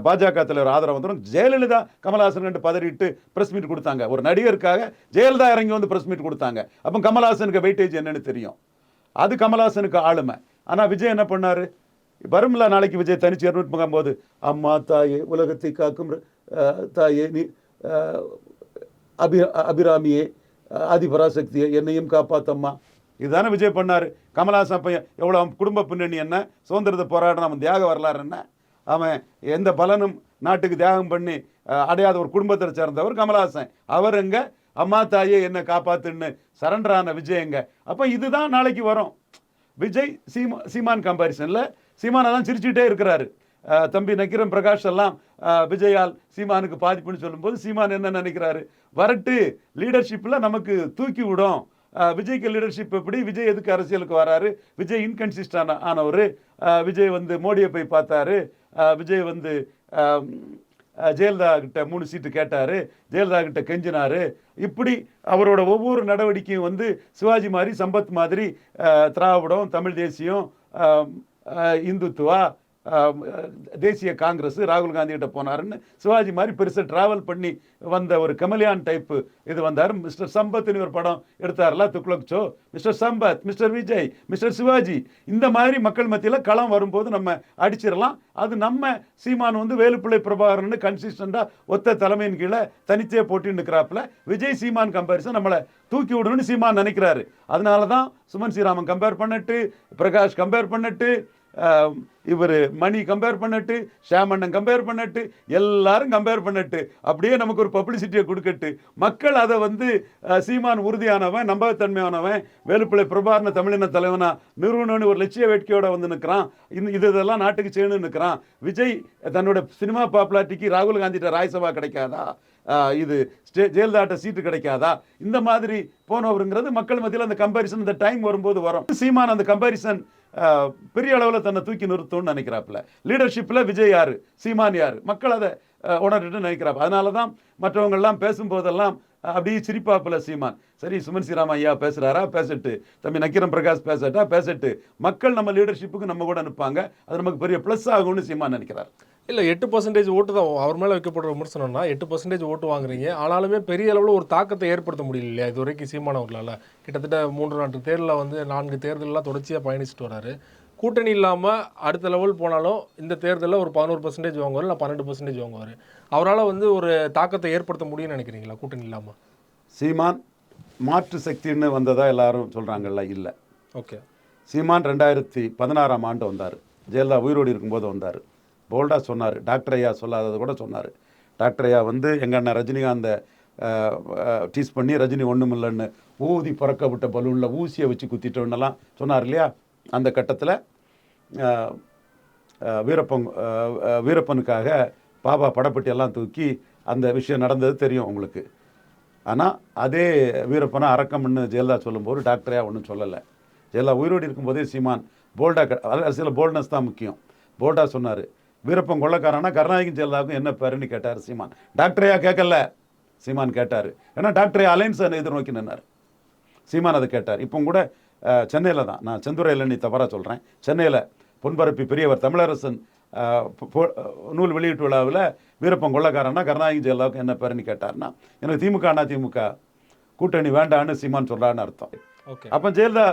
பாஜக தலைவர் ஆதரவு வந்துடும். ஜெயலலிதா கமல்ஹாசன் கண்டு பதறிட்டு ப்ரெஸ் மீட் கொடுத்தாங்க. ஒரு நடிகருக்காக ஜெயலலிதா இறங்கி வந்து ப்ரெஸ் மீட் கொடுத்தாங்க. அப்போ கமல்ஹாசனுக்கு வெயிட்டேஜ் என்னன்னு தெரியும். அது கமல்ஹாசனுக்கு ஆளுமை. ஆனால் விஜய் என்ன பண்ணார்? வரும்ல நாளைக்கு விஜய் தனிச்சு 239 அம்மா தாயே உலகத்தை காக்கும் தாயே நீ அபிராமியே ஆதிபராசக்தியை என்னையும் காப்பாத்தம்மா, இதுதானே விஜய் பண்ணார். கமல்ஹாசன் அப்போ எவ்வளோ குடும்ப பின்னணி என்ன, சுதந்திரத்தை போராடின அவன் தியாக வரலாறு என்ன, அவன் எந்த பலனும் நாட்டுக்கு தியாகம் பண்ணி அடையாத ஒரு குடும்பத்தை சேர்ந்தவர் கமல்ஹாசன். அவர் எங்க அம்மா தாயே என்ன காப்பாத்துன்னு சரண்டரான விஜய் எங்க? அப்போ இதுதான் நாளைக்கு வரும். விஜய் சீமான் கம்பாரிசனில் சீமானை தான் சிரிச்சுட்டே இருக்கிறாரு. தம்பி நக்கீரன் பிரகாஷ் எல்லாம் விஜயால் சீமானுக்கு பாதிப்புன்னு சொல்லும்போது சீமான் என்ன நினைக்கிறாரு? வரட்டு லீடர்ஷிப்பில் நமக்கு தூக்கி விடும். விஜய்க்கு லீடர்ஷிப் எப்படி? விஜய் எதுக்கு அரசியலுக்கு வராரு? விஜய் இன்கன்சிஸ்டன் ஆனவர். விஜய் வந்து மோடியை போய் பார்த்தாரு. விஜய் வந்து ஜெயலலிதா கிட்ட 3 சீட்டு கேட்டார், ஜெயலலிதா கிட்ட கெஞ்சினார். இப்படி அவரோட ஒவ்வொரு நடவடிக்கையும் வந்து சிவாஜி மாதிரி, சம்பத் மாதிரி திராவிடம், தமிழ் தேசியம், இந்துத்துவா, தேசிய காங்கிரஸ் ராகுல் காந்தி கிட்ட போனாருன்னு சிவாஜி மாதிரி பெருசாக டிராவல் பண்ணி வந்த ஒரு கமலியான் டைப்பு இது வந்தார். மிஸ்டர் சம்பத்னு ஒரு படம் எடுத்தார்ல, Thuglak show, mister Sampath, mister Vijay, mister Sivaji, இந்த மாதிரி மக்கள் மத்தியில் களம் வரும்போது நம்ம அடிச்சிடலாம். அது நம்ம சீமான் வந்து வேலுப்பிள்ளை பிரபாகரன் கன்சிஸ்டண்டாக ஒத்த தலைமையின் கீழே தனிச்சே போட்டி நிற்கிறாப்புல. விஜய் சீமான் கம்பேரிசன் நம்மளை தூக்கி விடணும்னு சீமான் நினைக்கிறாரு. அதனால தான் சுமன் ஸ்ரீராமன் கம்பேர் பண்ணிட்டு, பிரகாஷ் கம்பேர் பண்ணிட்டு, இவர் மணி கம்பேர் பண்ணிட்டு, ஷாமண்ணன் கம்பேர் பண்ணிட்டு, எல்லாரும் கம்பேர் பண்ணிட்டு அப்படியே நமக்கு ஒரு பப்ளிசிட்டியை கொடுக்கட்டு மக்கள் அதை வந்து சீமான் உறுதியானவன், நம்பகத்தன்மையானவன், வேலுப்பிள்ளை பிரபாகரன தமிழின தலைவனா நிறுவனம்னு ஒரு லட்சிய வேட்கையோட வந்து நிற்கிறான். இதெல்லாம் நாட்டுக்கு செய்யணும்னு நிற்கிறான். விஜய் தன்னோட சினிமா பாப்புலாரிட்டிக்கு ராகுல் காந்திகிட்ட ராஜ்யசபா கிடைக்காதா, இது ஜெயலலிதாட்ட சீட்டு கிடைக்காதா, இந்த மாதிரி போனவருங்கிறது மக்கள் மத்தியில் அந்த கம்பேரிசன் இந்த டைம் வரும்போது வரும். சீமான் அந்த கம்பேரிசன் பெரிய அளவில் தன்னை தூக்கி நிறுத்தும்னு நினைக்கிறாப்புல. லீடர்ஷிப்பில் விஜய் யாரு, சீமான் யாரு, மக்கள் அதை உணர்ந்துட்டு நினைக்கிறாப்ப. அதனால தான் மற்றவங்கள்லாம் பேசும்போதெல்லாம் அப்படியே சிரிப்பாப்புல சீமான். சரி, சுமன் ஸ்ரீராமன் ஐயா பேசுகிறாரா, பேசட்டு, தம்பி நக்கீரன் பிரகாஷ் பேசட்டா, பேசட்டு, மக்கள் நம்ம லீடர்ஷிப்புக்கு நம்ம கூட நிற்பாங்க, அது நமக்கு பெரிய ப்ளஸ் ஆகும்னு சீமான் நினைக்கிறார். இல்லை 8% ஓட்டு தான் அவர் மேலே வைக்கப்படுற விமர்சனம்னா 8% ஓட்டு வாங்குறீங்க, ஆனாலுமே பெரிய அளவில் ஒரு தாக்கத்தை ஏற்படுத்த முடியல இல்லையா இது வரைக்கும் சீமான் அவர்களால்? கிட்டத்தட்ட 3-4 தேர்தலில் வந்து 4 தேர்தலெலாம் தொடர்ச்சியாக பயணிச்சுட்டு வராரு. கூட்டணி இல்லாமல் அடுத்த லெவல் போனாலும் இந்த தேர்தலில் ஒரு 11% வாங்குவார், இல்லை 12% வாங்குவார். அவரால் வந்து ஒரு தாக்கத்தை ஏற்படுத்த முடியும்னு நினைக்கிறீங்களா கூட்டணி இல்லாமல்? சீமான் மாற்று சக்தின்னு வந்ததா எல்லாரும் சொல்கிறாங்கல்ல, இல்லை. ஓகே, சீமான் 2016ஆம் ஆண்டு வந்தார், ஜெயலலிதா உயிரோடு இருக்கும்போது வந்தார். போல்டாக சொன்னார், டாக்டர் ஐயா சொல்லாதது கூட சொன்னார். டாக்டர் ஐயா வந்து எங்கள் அண்ணன் ரஜினிகாந்தை டீஸ் பண்ணி ரஜினி ஒன்றும் இல்லைன்னு ஊதி பறக்க விட்ட பலூனில் ஊசியை வச்சு குத்திட்டோன்னெல்லாம் சொன்னார் இல்லையா? அந்த கட்டத்தில் வீரப்பனுக்காக பாபா படப்பட்டியெல்லாம் தூக்கி அந்த விஷயம் நடந்தது தெரியும் உங்களுக்கு. ஆனால் அதே வீரப்பனை அரக்கம்னு ஜெயலலிதா சொல்லும்போது டாக்டர் ஐயா ஒன்றும் சொல்லலை. ஜெயலலிதா உயிரோடு இருக்கும்போதே சீமான் போல்டாக, அரசியல் போல்ட்னஸ் தான் முக்கியம், போல்டாக சொன்னார். வீரப்பன் கொள்ளக்காரனா கருணாநிதிக்கும் ஜெயலலிதாவுக்கும் என்ன பேருன்னு கேட்டார் சீமான். டாக்டர் ஐயா கேட்கல, சீமான் கேட்டார். ஏன்னா டாக்டர் ஐயா அலைன்ஸை எதிர்நோக்கி நின்னார், சீமான் அதை கேட்டார். இப்போ கூட சென்னையில் தான், நான் செந்துறையில் நீ தவறாக சொல்கிறேன், சென்னையில் பொன்பரப்பி பெரியவர் தமிழரசன் நூல் வெளியீட்டு விழாவில் வீரப்பன் கொள்ளக்காரனா கருணாநிதி ஜெயலலிதாவுக்கும் என்ன பேருன்னு கேட்டார்னா எனக்கு திமுக கூட்டணி வேண்டான்னு சீமான் சொல்கிறான்னு அர்த்தம். அப்போ ஜெயலலிதா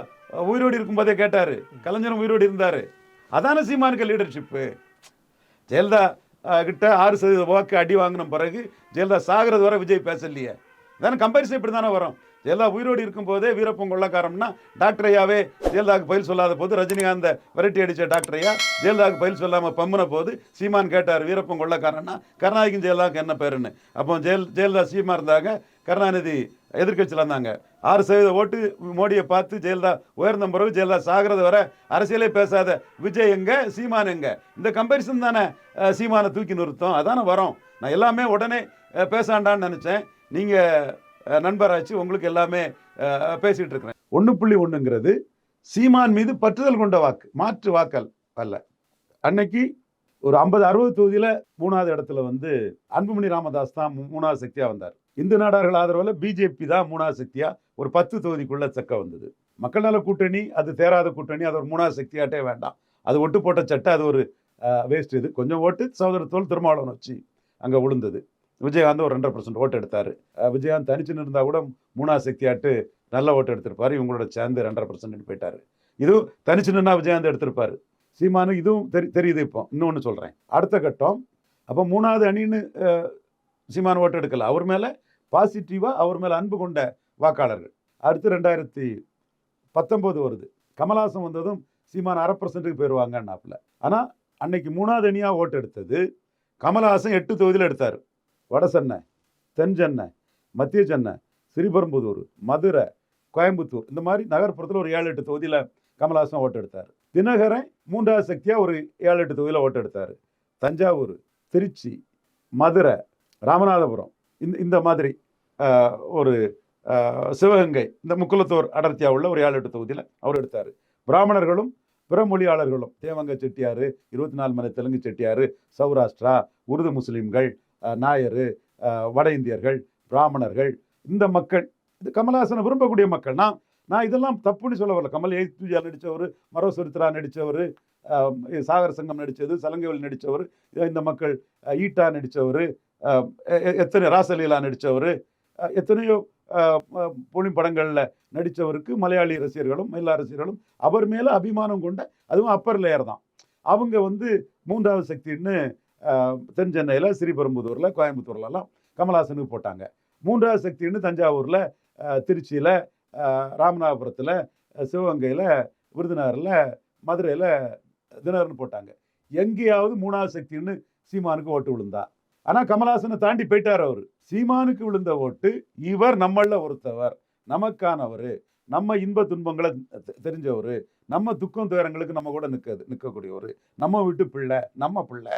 உயிரோடு இருக்கும்போதே கேட்டார், கலைஞரும் உயிரோடு இருந்தார். அதான சீமானுக்கு லீடர்ஷிப்பு. ஜெயலலிதா கிட்ட 6% வாக்கு அடி வாங்கின பிறகு ஜெயலலிதா சாகிறது வரை விஜய் பேசலையே. தானே கம்பேரிசன் இப்படி தானே வரும். ஜெயலலிதா உயிரோடு இருக்கும்போதே வீரப்பன் கொள்ளக்காரம்னா டாக்டர் ஐயாவே ஜெயலலிதாவுக்கு பதில் சொல்லாத போது, ரஜினிகாந்த விரட்டி அடித்த டாக்டர் ஐயா ஜெயலலிதாவுக்கு பதில் சொல்லாமல் பம்முன போது சீமான் கேட்டார் வீரப்பன் கொள்ளக்காரன்னா கருணாநிதிக்கும் ஜெயலலிதாவுக்கு என்ன பேருன்னு. அப்போ ஜெயலலிதா சீமா இருந்தாங்க, கருணாநிதி எதிர்கட்சியில் இருந்தாங்க. 6% ஓட்டு மோடியை பார்த்து ஜெயலலிதா உயர்ந்த பிறகு ஜெயலலிதா சாகிறது வரை அரசியலே பேசாத விஜய் எங்க, சீமான் எங்க? இந்த கம்பேரிசன் தானே சீமானை தூக்கி நிறுத்தம். அதானே வரும். நான் எல்லாமே உடனே பேசாண்டான்னு நினச்சேன், நீங்கள் நண்பராச்சு, உங்களுக்கு எல்லாமே பேசிகிட்டு இருக்கிறேன். 1.1ங்கிறது சீமான் மீது பற்றுதல் கொண்ட வாக்கு, மாற்று வாக்கல் அல்ல. அன்னைக்கு ஒரு 50-60 தொகுதியில் 3வது இடத்துல வந்து அன்புமணி ராமதாஸ் தான் 3வது சக்தியாக வந்தார். இந்து நாடார்கள் ஆதரவில் பிஜேபி தான் 3வது சக்தியாக ஒரு 10 தொகுதிக்குள்ளே சக்க வந்தது. மக்கள் நல கூட்டணி அது தேராத கூட்டணி, அது ஒரு 3வது சக்தியாட்டே வேண்டாம், அது ஒட்டு போட்ட சட்டை, அது ஒரு வேஸ்ட். இது கொஞ்சம் ஓட்டு சகோதரத்தோல் திருமாவளவன் வச்சு அங்கே விழுந்தது. விஜயகாந்த் ஒரு 2.5% ஓட்டு எடுத்தார். விஜயகாந்த் தனிச்சுன்னு இருந்தால் கூட 3வது சக்தியாட்டு நல்ல ஓட்டு எடுத்திருப்பார். இவங்களோட சேர்ந்து 2.5% போயிட்டார். இதுவும் தனிச்சுன்னா விஜயகாந்த் எடுத்திருப்பார். சீமானு இதுவும் தெரியுது. இப்போ இன்னொன்று சொல்கிறேன், அடுத்த கட்டம். அப்போ 3வது அணின்னு சீமான் ஓட்டு எடுக்கல, அவர் மேலே பாசிட்டிவாக அவர் மேலே அன்பு கொண்ட வாக்காளர்கள். அடுத்து 2019 வருது, கமல்ஹாசன் வந்ததும் சீமான் 0.5% போயிடுவாங்கன்னாப்புல. ஆனால் அன்னைக்கு 3வது அணியாக ஓட்டு எடுத்தது கமல்ஹாசன் 8 தொகுதியில் எடுத்தார். வட சென்னை, தென் சென்னை, மத்திய சென்னை, ஸ்ரீபெரும்புதூர், மதுரை, கோயம்புத்தூர், இந்த மாதிரி நகர்ப்புறத்தில் ஒரு 7-8 தொகுதியில் கமல்ஹாசன் ஓட்டு எடுத்தார். தினகரன் 3வது சக்தியாக ஒரு 7-8 தொகுதியில் ஓட்டு எடுத்தார். தஞ்சாவூர், திருச்சி, மதுரை, ராமநாதபுரம், இந்த மாதிரி ஒரு சிவகங்கை, இந்த முக்குலத்தூர் அடர்த்தியாக உள்ள ஒரு 7-8 தொகுதியில் அவர் எடுத்தார். பிராமணர்களும் பிற மொழியாளர்களும், தேவங்க செட்டியார், 24 மலை தெலுங்கு செட்டியார், சௌராஷ்டிரா, உருது முஸ்லீம்கள், நாயர், வட இந்தியர்கள், பிராமணர்கள், இந்த மக்கள் இது கமல்ஹாசனை விரும்பக்கூடிய மக்கள். நான் இதெல்லாம் தப்புன்னு சொல்ல வரல. கமல் ஏத்துஜா நடித்தவர், மரோ சுரித்ரா நடித்தவர், சாகர சங்கம் நடித்தது, சலங்கைவல் நடித்தவர், இந்த மக்கள் ஈட்டா நடித்தவர், எத்தனை ராசலீலா நடித்தவர், எத்தனையோ பொனி படங்களில் நடித்தவருக்கு மலையாளி ரசிகர்களும் எல்லா ரசிகர்களும் அவர் மேலே அபிமானம் கொண்ட, அதுவும் அப்பர் லேயர் தான். அவங்க வந்து மூன்றாவது சக்தின்னு தென் சென்னையில், ஸ்ரீபெரும்புதூரில், கோயம்புத்தூர்லலாம் கமல்ஹாசனுக்கு போட்டாங்க. மூன்றாவது சக்தின்னு தஞ்சாவூரில், திருச்சியில், ராமநாதபுரத்தில், சிவகங்கையில், விருதுநகரில், மதுரையில் தினகரன் போட்டாங்க. எங்கேயாவது மூணாவது சக்தின்னு சீமானுக்கு ஓட்டு விழுந்தா? ஆனால் கமல்ஹாசனை தாண்டி போயிட்டார் அவர். சீமானுக்கு விழுந்த ஓட்டு, இவர் நம்மள ஒருத்தவர், நமக்கானவர், நம்ம இன்ப துன்பங்களை தெரிஞ்சவர், நம்ம துக்கம் துயரங்களுக்கு நம்ம கூட நிற்கக்கூடியவர், நம்ம வீட்டு பிள்ளை, நம்ம பிள்ளை,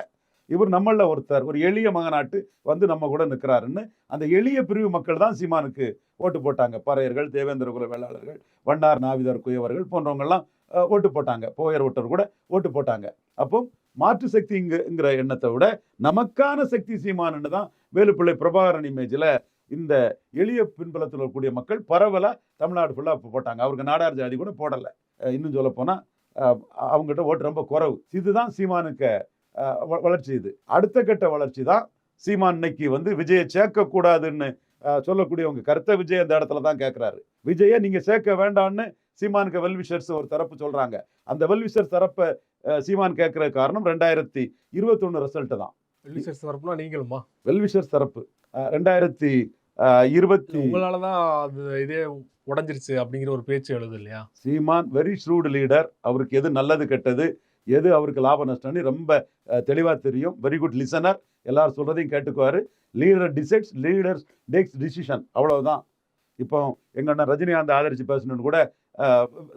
இவர் நம்மள ஒருத்தர், ஒரு எளிய மகனாட்டு வந்து நம்ம கூட நிற்கிறாருன்னு அந்த எளிய பிரிவு மக்கள் தான் சீமானுக்கு ஓட்டு போட்டாங்க. பறையர்கள், தேவேந்திர குல வேளாளர்கள், வண்ணார் நாவிதர் குயவர்கள் போன்றவங்கெல்லாம் ஓட்டு போட்டாங்க. போயர் ஓட்டர் கூட ஓட்டு போட்டாங்க. அப்போ மாற்று சக்திங்கிற எண்ணத்தை விட நமக்கான சக்தி சீமானு தான் வேலுப்பிள்ளை பிரபாகரன் இமேஜில் இந்த எளிய பின்புலத்தில் இருக்கக்கூடிய மக்கள் பரவலாக தமிழ்நாடு ஃபுல்லாக போட்டாங்க. அவருக்கு நாடார் ஜாதி கூட போடலை. இன்னும் சொல்ல போனால் அவங்ககிட்ட ஓட்டு ரொம்ப குறைவு. இதுதான் சீமானுக்கு வளர்ச்சி. இது அடுத்த கட்ட வளர்ச்சி தான். சீமான் இன்னைக்கு வந்து விஜயை சேர்க்கக்கூடாதுன்னு சொல்லக்கூடியவங்க கருத்தை விஜய் அந்த இடத்துல தான் கேட்குறாரு. விஜயை நீங்கள் சேர்க்க வேண்டான்னு சீமானுக்கு வெல்விஷர்ஸ் ஒரு தரப்பு சொல்கிறாங்க. அந்த வெல்விஷர் தரப்பை சீமான் கேட்குற காரணம் 2021 ரிசல்ட்டு தான். வெல்விஷர்ஸ் தரப்புனா நீங்களுமா? வெல்விஷர்ஸ் தரப்பு 2020 உங்களால தான் அது இதே உடஞ்சிருச்சு அப்படிங்கிற ஒரு பேச்சு எழுது இல்லையா? சீமான் வெரி ஷ்ரூட் லீடர். அவருக்கு எது நல்லது கெட்டது, எது அவருக்கு லாப நஷ்டம்னு ரொம்ப தெளிவாக தெரியும். வெரி குட் லிசனர், எல்லாரும் சொல்கிறதையும் கேட்டுக்குவார். Leader decides, leaders takes decision, அவ்வளவுதான். இப்போ எங்கன்னா ரஜினிகாந்த் ஆதரித்து பேசணுன்னு கூட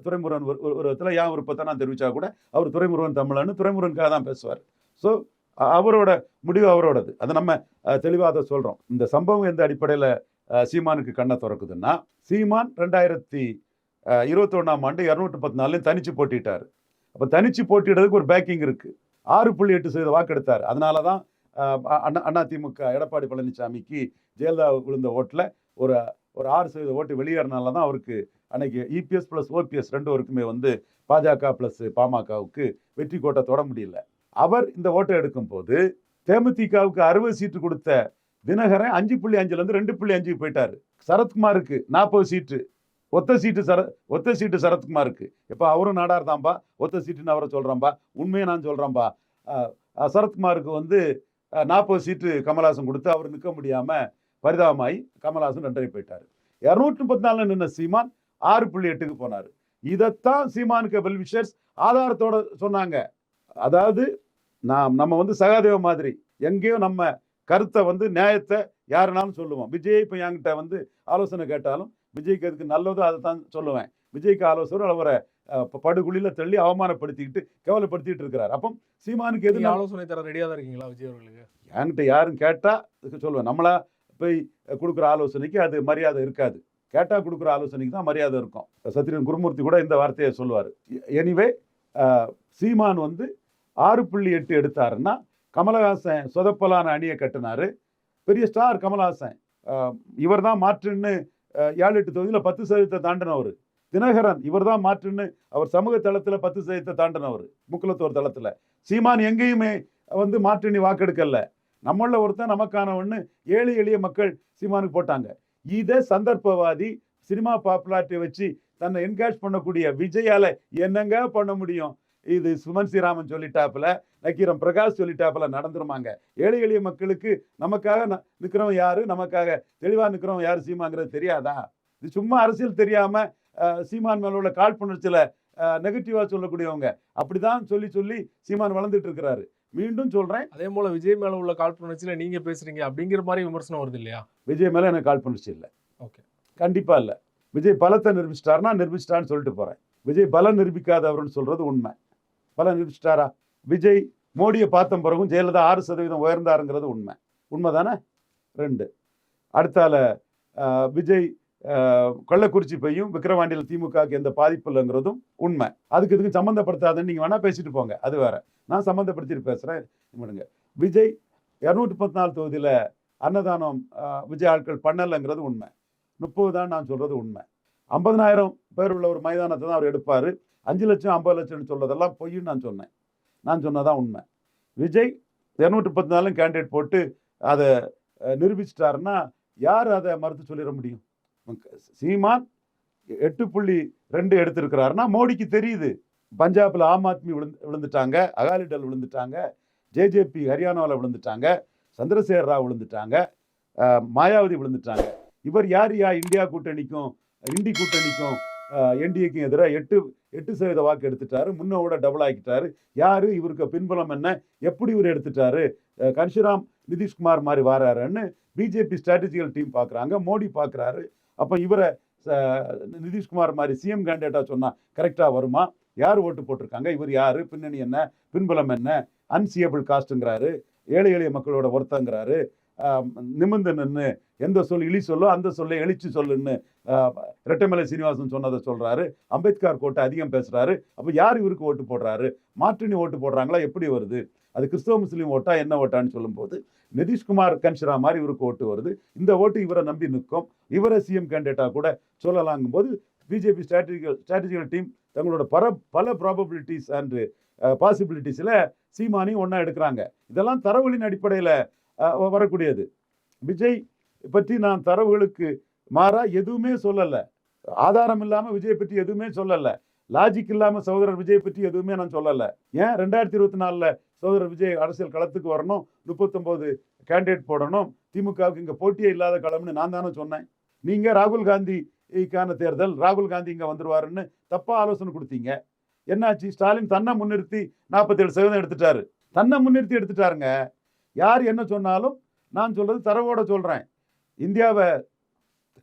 துரைமுருகன் ஒரு விதத்தில் ஏன் விருப்பத்தை நான் தெரிவித்தா கூட அவர் துரைமுருகன் தமிழன்னு துரைமுருகனுக்காக தான் பேசுவார். ஸோ அவரோட முடிவு அவரோடது. அதை நம்ம தெளிவாக அதை சொல்கிறோம். இந்த சம்பவம் எந்த அடிப்படையில் சீமானுக்கு கண்ணை திறக்குதுன்னா, சீமான் 2021ஆம் ஆண்டு 214 தனிச்சு போட்டிட்டார். அப்போ தனிச்சு போட்டிடுறதுக்கு ஒரு பேக்கிங் இருக்குது. 6.8% வாக்கெடுத்தார். அதனால தான் அதிமுக எடப்பாடி பழனிசாமிக்கு ஜெயலலிதா விழுந்த ஓட்டில் ஒரு 6% ஓட்டு வெளியேறினால தான் அவருக்கு அன்னைக்கு இபிஎஸ் ப்ளஸ் ஓபிஎஸ் ரெண்டு பேருக்குமே வந்து பாஜக ப்ளஸ் பாமகவுக்கு வெற்றி கோட்டை தொட முடியல. அவர் இந்த ஓட்டை எடுக்கும் போது தேமுதிகவுக்கு 60 சீட்டு கொடுத்த தினகரன் 5.5லேருந்து 2.5 போயிட்டாரு. சரத்குமாருக்கு 40 சீட்டு, ஒத்த சீட்டு சரத்குமாருக்கு. இப்போ அவரும் நாடார் தான்பா, ஒத்த சீட்டுன்னு அவரை சொல்கிறான்பா, உண்மையை நான் சொல்கிறேன்பா. சரத்குமாருக்கு வந்து 40 சீட்டு கமல்ஹாசன் கொடுத்து அவர் நிற்க முடியாமல் பரிதாபமாகி கமல்ஹாசன் 2.5 போயிட்டார். 234 நின்ன சீமான் 6.8க்கு போனார். இதைத்தான் சீமானுக்கு வெல்விஷர்ஸ் ஆதாரத்தோட சொன்னாங்க. அதாவது நம்ம வந்து சகாதேவ மாதிரி எங்கேயோ நம்ம கருத்தை வந்து நியாயத்தை யாருனாலும் சொல்லுவோம். விஜய் இப்போ என்கிட்ட வந்து ஆலோசனை கேட்டாலும் விஜய்க்கு அதுக்கு நல்லதோ அதை தான் சொல்லுவேன். விஜய்க்கு ஆலோசனை அவரை படுகுழியில் தள்ளி அவமானப்படுத்திக்கிட்டு கேவலப்படுத்திட்டு இருக்கிறார். அப்போ சீமானுக்கு எது ஆலோசனை தர ரெடியாக தான் இருக்கீங்களா விஜய் அவர்களுக்கு? என்கிட்ட யாரும் கேட்டால் சொல்லுவேன். நம்மளா போய் கொடுக்குற ஆலோசனைக்கு அது மரியாதை இருக்காது. கேட்டால் கொடுக்குற ஆலோசனைக்கு தான் மரியாதை இருக்கும். சத்ரியன் குருமூர்த்தி கூட இந்த வார்த்தையை சொல்லுவார். எனிவே சீமான் வந்து 6.8 எடுத்தாருன்னா கமலஹாசன் சொதப்பலான அணியை கட்டினார். பெரிய ஸ்டார் கமலஹாசன். இவர் தான் மாற்றுன்னு 7-8 தொகுதியில் 10% தாண்டினவர். தினகரன் இவர் தான் மாற்றுன்னு அவர் சமூக தளத்தில் 10% தாண்டினவர். முக்குலத்தோர் தளத்தில். சீமான் எங்கேயுமே வந்து மாற்றுன்னு வாக்கெடுக்கல. நம்மள ஒருத்தன் நமக்கானவன்னு ஏழை எளிய மக்கள் சீமானுக்கு போட்டாங்க. இதே சந்தர்ப்பவாதி சினிமா பாப்புலாரிட்டியை வச்சு தன்னை என்கேஜ் பண்ணக்கூடிய விஜயால என்னங்க பண்ண முடியும்? இது சுமன் ஸ்ரீராமன் சொல்லிட்டாப்புல, நக்கீரன் பிரகாஷ் சொல்லிட்டாப்புல நடந்துருமாங்க? ஏழை எளிய மக்களுக்கு நமக்காக நிற்கிறவன் யாரு, நமக்காக தெளிவாக நிற்கிறவன் யாரு சீமாங்கிறது தெரியாதா? இது சும்மா அரசியல் தெரியாம சீமான் மேல உள்ள காழ்ப்புணர்ச்சியில நெகட்டிவா சொல்லக்கூடியவங்க. அப்படிதான் சொல்லி சீமான் வளர்ந்துட்டு இருக்கிறாரு. மீண்டும் சொல்றேன், அதே போல விஜய் மேல உள்ள காழ்ப்புணர்ச்சியில நீங்க பேசுறீங்க அப்படிங்கிற மாதிரி விமர்சனம் வருது இல்லையா? விஜய் மேல எனக்கு காழ்ப்புணர்ச்சி இல்லை. ஓகே, கண்டிப்பா இல்லை. விஜய் பலத்தை நிரூபிச்சிட்டாருன்னா நிரூபிச்சிட்டான்னு சொல்லிட்டு போறேன். விஜய் பலம் நிரூபிக்காதவர்னு சொல்றது உண்மை. பலம் நிரூபிச்சிட்டாரா? விஜய் மோடியை பார்த்த பிறகும் ஜெயலலிதா 6% உயர்ந்தாருங்கிறது உண்மைதானே? 2 அடுத்தால விஜய் கள்ளக்குறிச்சி பையும் விக்கிரவாண்டியில் திமுகவுக்கு எந்த பாதிப்பு இல்லைங்கிறதும் உண்மை. இதுக்கு சம்மந்தப்படுத்தாதுன்னு நீங்கள் வேணால் பேசிட்டு போங்க, அது வேற. நான் சம்மந்தப்படுத்திட்டு பேசுகிறேன். விஜய் 214 தொகுதியில் அன்னதானம் விஜய் ஆட்கள் பண்ணலைங்கிறது உண்மை. 30 தான் நான் சொல்கிறது உண்மை. 50,000 பேர் உள்ள ஒரு மைதானத்தை தான் அவர் எடுப்பார். 5 லட்சம் 50 லட்சம்னு சொல்றதெல்லாம் பொய்ன்னு நான் சொன்னேன். நான் சொன்னதான் உண்மை. விஜய் 214 கேண்டிடேட் போட்டு அதை நிரூபிச்சிட்டாருன்னா யார் அதை மறுத்து சொல்லிட முடியும்? சீமான் 8.2 எடுத்திருக்கிறாருன்னா மோடிக்கு தெரியுது. பஞ்சாபில் ஆம் ஆத்மி விழுந்துட்டாங்க, அகாலிதள் விழுந்துட்டாங்க, ஜேஜேபி ஹரியானாவில் விழுந்துட்டாங்க, சந்திரசேகர் ராவ் விழுந்துட்டாங்க, மாயாவதி விழுந்துட்டாங்க. இவர் யார் இந்தியா கூட்டணிக்கும் இண்டி கூட்டணிக்கும் என்டிஏக்கும் எதிராக 8% வாக்கு எடுத்துட்டாரு. முன்னோட டபுள் ஆக்கிட்டாரு. யாரு இவருக்கு பின்புலம் என்ன, எப்படி இவர் எடுத்துட்டாரு? கன்ஷிராம் நிதிஷ்குமார் மாதிரி வராருன்னு பிஜேபி ஸ்ட்ராட்டஜிக்கல் டீம் பார்க்குறாங்க, மோடி பார்க்குறாரு. அப்போ இவரை நிதிஷ்குமார் மாதிரி சிஎம் கேண்டிடேட்டாக சொன்னால் கரெக்டாக வருமா? யார் ஓட்டு போட்டிருக்காங்க, இவர் யார், பின்னணி என்ன, பின்புலம் என்ன, அன்சியபிள் காஸ்ட்டுங்கிறாரு, ஏழை எளிய மக்களோட ஒருத்தங்கிறாரு, நிமிர்ந்து நின்று எந்த சொல் இழி சொல்லோ அந்த சொல்லை எழுச்சி சொல்லுன்னு ரெட்டமலை சீனிவாசன் சொன்னதை சொல்கிறாரு. அம்பேத்கர் கோட்டை அதிகம் பேசுகிறாரு. அப்போ யார் இவருக்கு ஓட்டு போடுறாரு? மாற்றினி ஓட்டு போடுறாங்களா? எப்படி வருது? அது கிறிஸ்தவ முஸ்லீம் ஓட்டா என்ன ஓட்டான்னு சொல்லும்போது நிதிஷ்குமார் கன்ஷிரா மாதிரி இவருக்கு ஓட்டு வருது. இந்த ஓட்டு இவரை நம்பி நிற்கும். இவரை சிஎம் கேண்டிடேட்டாக கூட சொல்லலாங்கும் போது பிஜேபி ஸ்ட்ராட்டஜிக்கல் டீம் தங்களோட பல ப்ராபபிலிட்டிஸ் அண்ட் பாசிபிலிட்டிஸில் சீமானையும் ஒன்றா எடுக்கிறாங்க. இதெல்லாம் தரவுகளின் அடிப்படையில் வரக்கூடியது. விஜய் பற்றி நான் தரவுகளுக்கு மாறா எதுவுமே சொல்லலை. ஆதாரம் இல்லாமல் விஜய் பற்றி எதுவுமே சொல்லலை. லாஜிக் இல்லாமல் சகோதரர் விஜய் பற்றி எதுவுமே நான் சொல்லலை. ஏன் 2024 சகோதரர் விஜய் அரசியல் களத்துக்கு வரணும், 39 கேண்டிடேட் போடணும், திமுகவுக்கு இங்கே போட்டியே இல்லாத களம்னு நான் தானே சொன்னேன். நீங்கள் ராகுல் காந்திக்கான தேர்தல், ராகுல் காந்தி இங்கே வந்துருவாருன்னு தப்பாக ஆலோசனை கொடுத்தீங்க. என்னாச்சு? ஸ்டாலின் தன்னை முன்னிறுத்தி 47% எடுத்துட்டாரு. தன்னை முன்னிறுத்தி எடுத்துட்டாருங்க. யார் என்ன சொன்னாலும் நான் சொல்றது தரவோட சொல்கிறேன். இந்தியாவை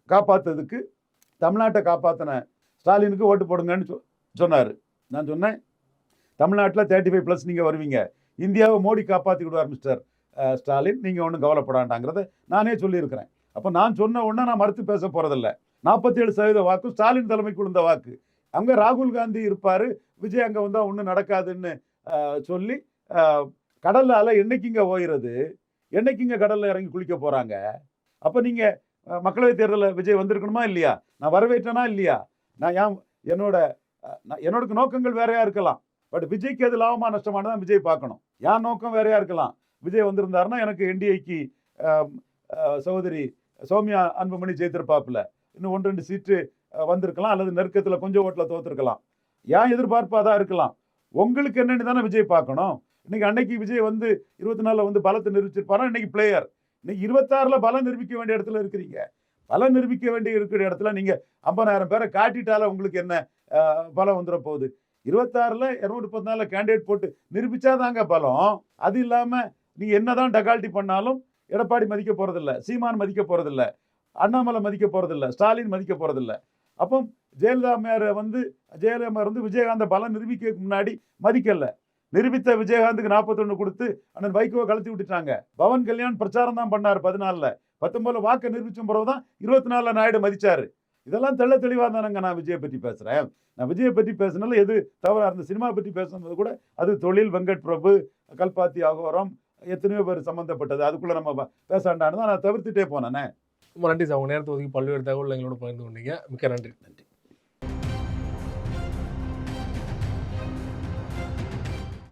காப்பாற்றுறதுக்கு, தமிழ்நாட்டை காப்பாற்றின ஸ்டாலினுக்கு ஓட்டு போடுங்கன்னு சொன்னார். நான் சொன்னேன் தமிழ்நாட்டில் 35+ நீங்கள் வருவீங்க, இந்தியாவை மோடி காப்பாற்றிக்கிடுவார் மிஸ்டர் ஸ்டாலின், நீங்கள் ஒன்றும் கவலைப்படாண்டாங்கிறத நானே சொல்லியிருக்கிறேன். அப்போ நான் சொன்ன உடனே நான் மறுத்து பேச போகிறதில்ல. 47% வாக்கு ஸ்டாலின் தலைமைக்கு விழுந்த வாக்கு. அங்கே ராகுல் காந்தி இருப்பார், விஜய் அங்கே வந்தால் ஒன்றும் நடக்காதுன்னு சொல்லி கடலில் அலை என்னைக்குங்க ஓயிறது? என்னைக்குங்க கடலில் இறங்கி குளிக்க போகிறாங்க? அப்போ நீங்கள் மக்களவைத் தேர்தலில் விஜய் வந்திருக்கணுமா இல்லையா? நான் வரவேற்றனா இல்லையா? நான் என்னோட நோக்கங்கள் வேறையா இருக்கலாம். பட் விஜய்க்கு அது லாபமா நஷ்டமானதான் விஜய் பார்க்கணும். என் நோக்கம் வேறையா இருக்கலாம். விஜய் வந்திருந்தாருன்னா எனக்கு என்டிஏக்கு சகோதரி சௌமியா அன்புமணி ஜெயித்திருப்பாப்புல, இன்னும் 1-2 சீட்டு வந்திருக்கலாம், அல்லது நெருக்கத்தில் கொஞ்சம் ஓட்டில் தோற்றுருக்கலாம். ஏன் எதிர்பார்ப்பாதான் இருக்கலாம். உங்களுக்கு என்னன்னு தானே விஜய் பார்க்கணும். இன்னைக்கு அன்னைக்கு விஜய் வந்து 24 வந்து பலத்தை நிரூபிச்சிருப்பாரா? இன்னைக்கு பிளேயர். இன்னைக்கு 26 பலம் நிரூபிக்க வேண்டிய இடத்துல இருக்கிறீங்க. பலம் நிரூபிக்க வேண்டிய இருக்கிற இடத்துல நீங்க 50,000 பேரை காட்டிட்டால உங்களுக்கு என்ன பலம் வந்துட போகுது? 26 214 கேண்டிடேட் போட்டு நிரூபிச்சாதாங்க பலம். அது இல்லாம நீங்க என்னதான் டகால்ட்டி பண்ணாலும் எடப்பாடி மதிக்க போறதில்ல, சீமான் மதிக்க போறதில்ல, அண்ணாமலை மதிக்க போறதில்ல, ஸ்டாலின் மதிக்க போறதில்ல. அப்போ ஜெயலலிதா வந்து விஜயகாந்த பலம் நிரூபிக்க முன்னாடி மதிக்கல. நிரூபித்த விஜயகாந்துக்கு 41 கொடுத்து அண்ணன் வைகோவை கலத்தி விட்டுட்டாங்க. பவன் கல்யாண் பிரச்சாரம் தான் பண்ணார் 14. 19 வாக்கு நிரூபிச்ச பிறகுதான் 24 நாயுடு மதிச்சாரு. இதெல்லாம் தெள்ள தெளிவாக தானங்க நான் விஜயை பற்றி பேசுகிறேன். நான் விஜயை பற்றி பேசினால எது தவறாக இருந்த சினிமா பற்றி பேசுனது கூட அது தொழில், வெங்கட் பிரபு, கல்பாத்தி அகோரம், எத்தனையோ பேர் சம்மந்தப்பட்டது. அதுக்குள்ளே நம்ம பேசாண்டான்னு தான் நான் தவிர்த்துட்டே போனேனே. ரொம்ப நன்றி சார். உங்கள் நேரத்தை ஒதுக்கி பல்வேறு தகவல் எங்களோட பகிர்ந்து கொண்டீங்க. மிக்க நன்றி.